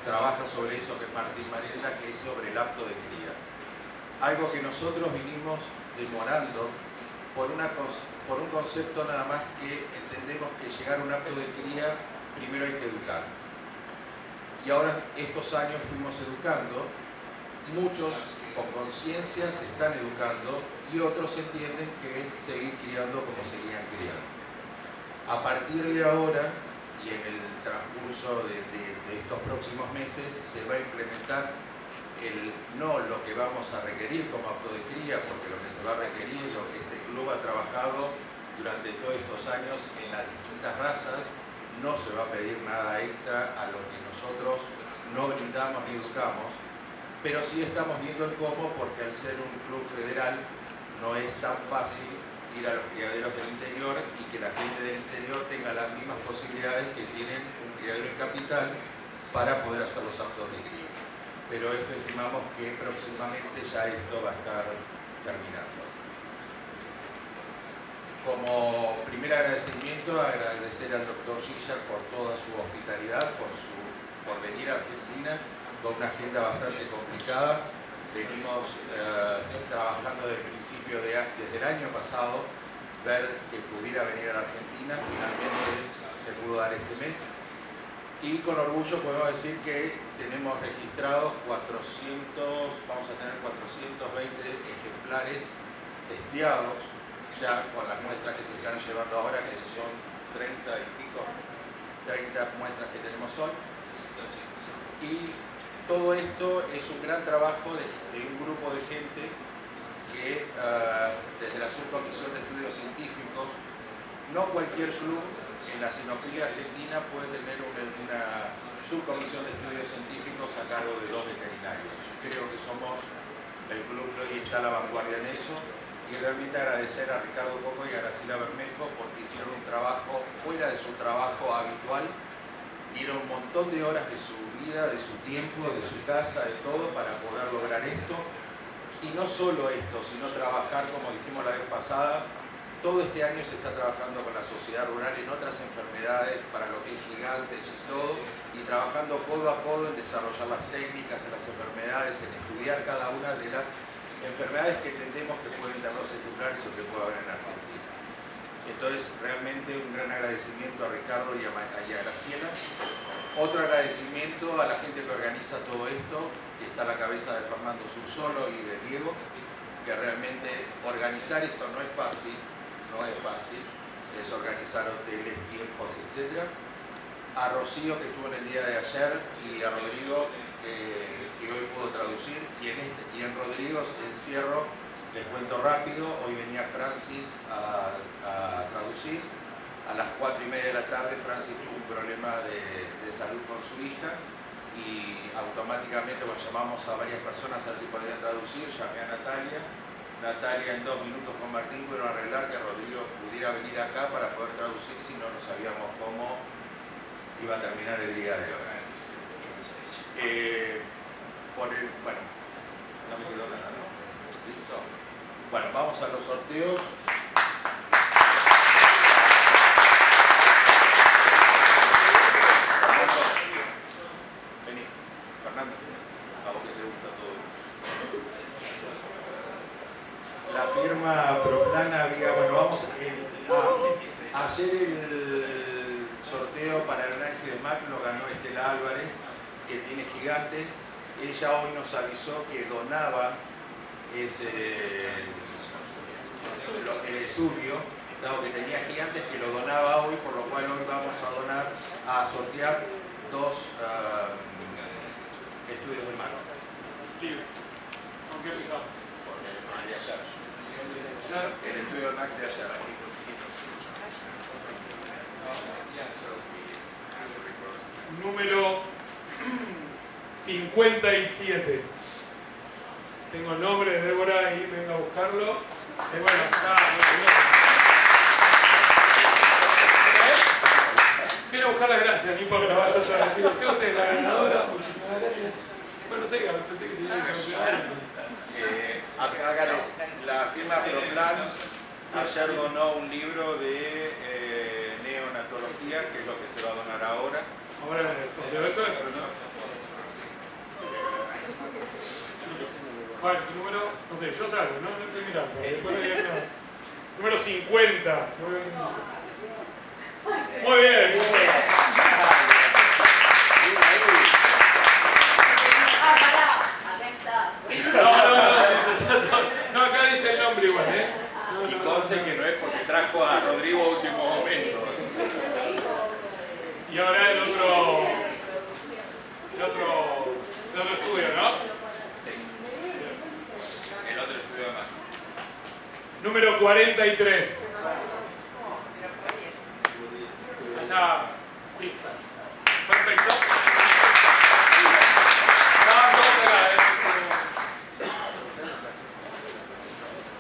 trabaja sobre eso, que es Martín Mariela, que es sobre el apto de cría. Algo que nosotros vinimos demorando por un concepto nada más, que entendemos que llegar a un apto de cría primero hay que educar. Y ahora estos años fuimos educando, muchos con conciencia se están educando y otros entienden que es seguir criando como seguían criando. A partir de ahora y en el transcurso de estos próximos meses se va a implementar no lo que vamos a requerir como apto de cría, porque lo que se va a requerir, lo que este club ha trabajado durante todos estos años en las distintas razas, no se va a pedir nada extra a lo que nosotros no brindamos ni educamos, pero sí estamos viendo el cómo, porque al ser un club federal no es tan fácil ir a los criaderos del interior y que la gente del interior tenga las mismas posibilidades que tienen un criadero en capital para poder hacer los aptos de cría. Pero esto estimamos que próximamente ya esto va a estar terminando. Como primer agradecimiento, agradecer al doctor Schnauzer por toda su hospitalidad, por venir a Argentina con una agenda bastante complicada. Venimos trabajando desde el principio, desde el año pasado, ver que pudiera venir a la Argentina. Finalmente se pudo dar este mes. Y con orgullo podemos decir que tenemos registrados 420 ejemplares testeados, ya con las muestras que se están llevando ahora, que son 30 muestras que tenemos hoy. Y todo esto es un gran trabajo de un grupo de gente que desde la Subcomisión de Estudios Científicos, no cualquier club en la sinofilia argentina puede tener una subcomisión de estudios científicos a cargo de 2 veterinarios. Creo que somos el club que hoy está a la vanguardia en eso, y realmente agradecer a Ricardo Coco y a Graciela Bermejo porque hicieron un trabajo fuera de su trabajo habitual dieron un montón de horas de su vida, de su tiempo, de su casa, de todo, para poder lograr esto. Y no solo esto, sino trabajar, como dijimos la vez pasada, todo este año se está trabajando con la sociedad rural en otras enfermedades, para lo que es gigantes y todo, y trabajando codo a codo en desarrollar las técnicas, en las enfermedades, en estudiar cada una de las enfermedades que entendemos que pueden tener los celulares o que puede haber en Argentina. Entonces, realmente un gran agradecimiento a Ricardo y a Graciela. Otro agradecimiento a la gente que organiza todo esto, que está a la cabeza de Fernando Sursolo y de Diego, que realmente organizar esto no es fácil, es organizar hoteles, tiempos, etc. A Rocío, que estuvo en el día de ayer, y a Rodrigo, que hoy pudo traducir, y en Rodrigo encierro. Les cuento rápido, hoy venía Francis a traducir. A las 4:30 de la tarde Francis tuvo un problema de salud con su hija y automáticamente llamamos a varias personas a ver si podían traducir. Llamé a Natalia. Natalia en 2 minutos con Martín pudieron arreglar que Rodrigo pudiera venir acá para poder traducir, si no sabíamos cómo iba a terminar el día de hoy. Bueno, no me quedó nada, ¿no? ¿Listo? Bueno, vamos a los sorteos. Vení, Fernando, a vos que te gusta todo. La firma Proplana había, bueno, vamos, ayer el sorteo para el análisis de MAC lo ganó Estela Álvarez, que tiene gigantes. Ella hoy nos avisó que donaba el estudio, dado que tenía gigantes, que lo donaba hoy, por lo cual hoy vamos a sortear 2 estudios de mano. ¿Con qué empezamos? De ayer. El estudio de MAC de ayer. Número 57. Tengo el nombre de Débora y vengo a buscarlo. Bueno, está muy bien. Viene a buscar las gracias, no importa, vaya a la afiliación, usted es la ganadora. Muchísimas gracias. Bueno, sé que pensé que tenía que ser acá la firma Proplan ayer donó un libro de neonatología, que es lo que se va a donar ahora. Ahora eso es, pero no. Bueno, ¿qué número? No sé, yo salgo, no estoy mirando. Número 50. Muy bien. No, acá dice el nombre igual, ¿eh? Y conste que no es porque trajo a Rodrigo a último momento. Y ahora el otro estudio, ¿no? Sí. El otro estudio más. Número 43. Allá. Listo. Perfecto.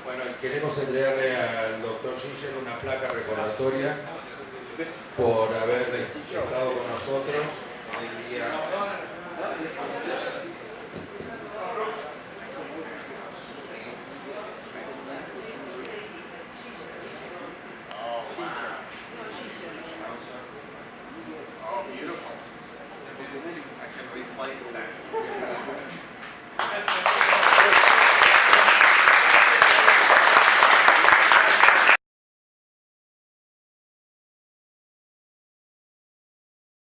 Bueno, queremos entregarle al doctor Schiller una placa recordatoria por haber estado con nosotros en el día. Oh, beautiful. I can replace that.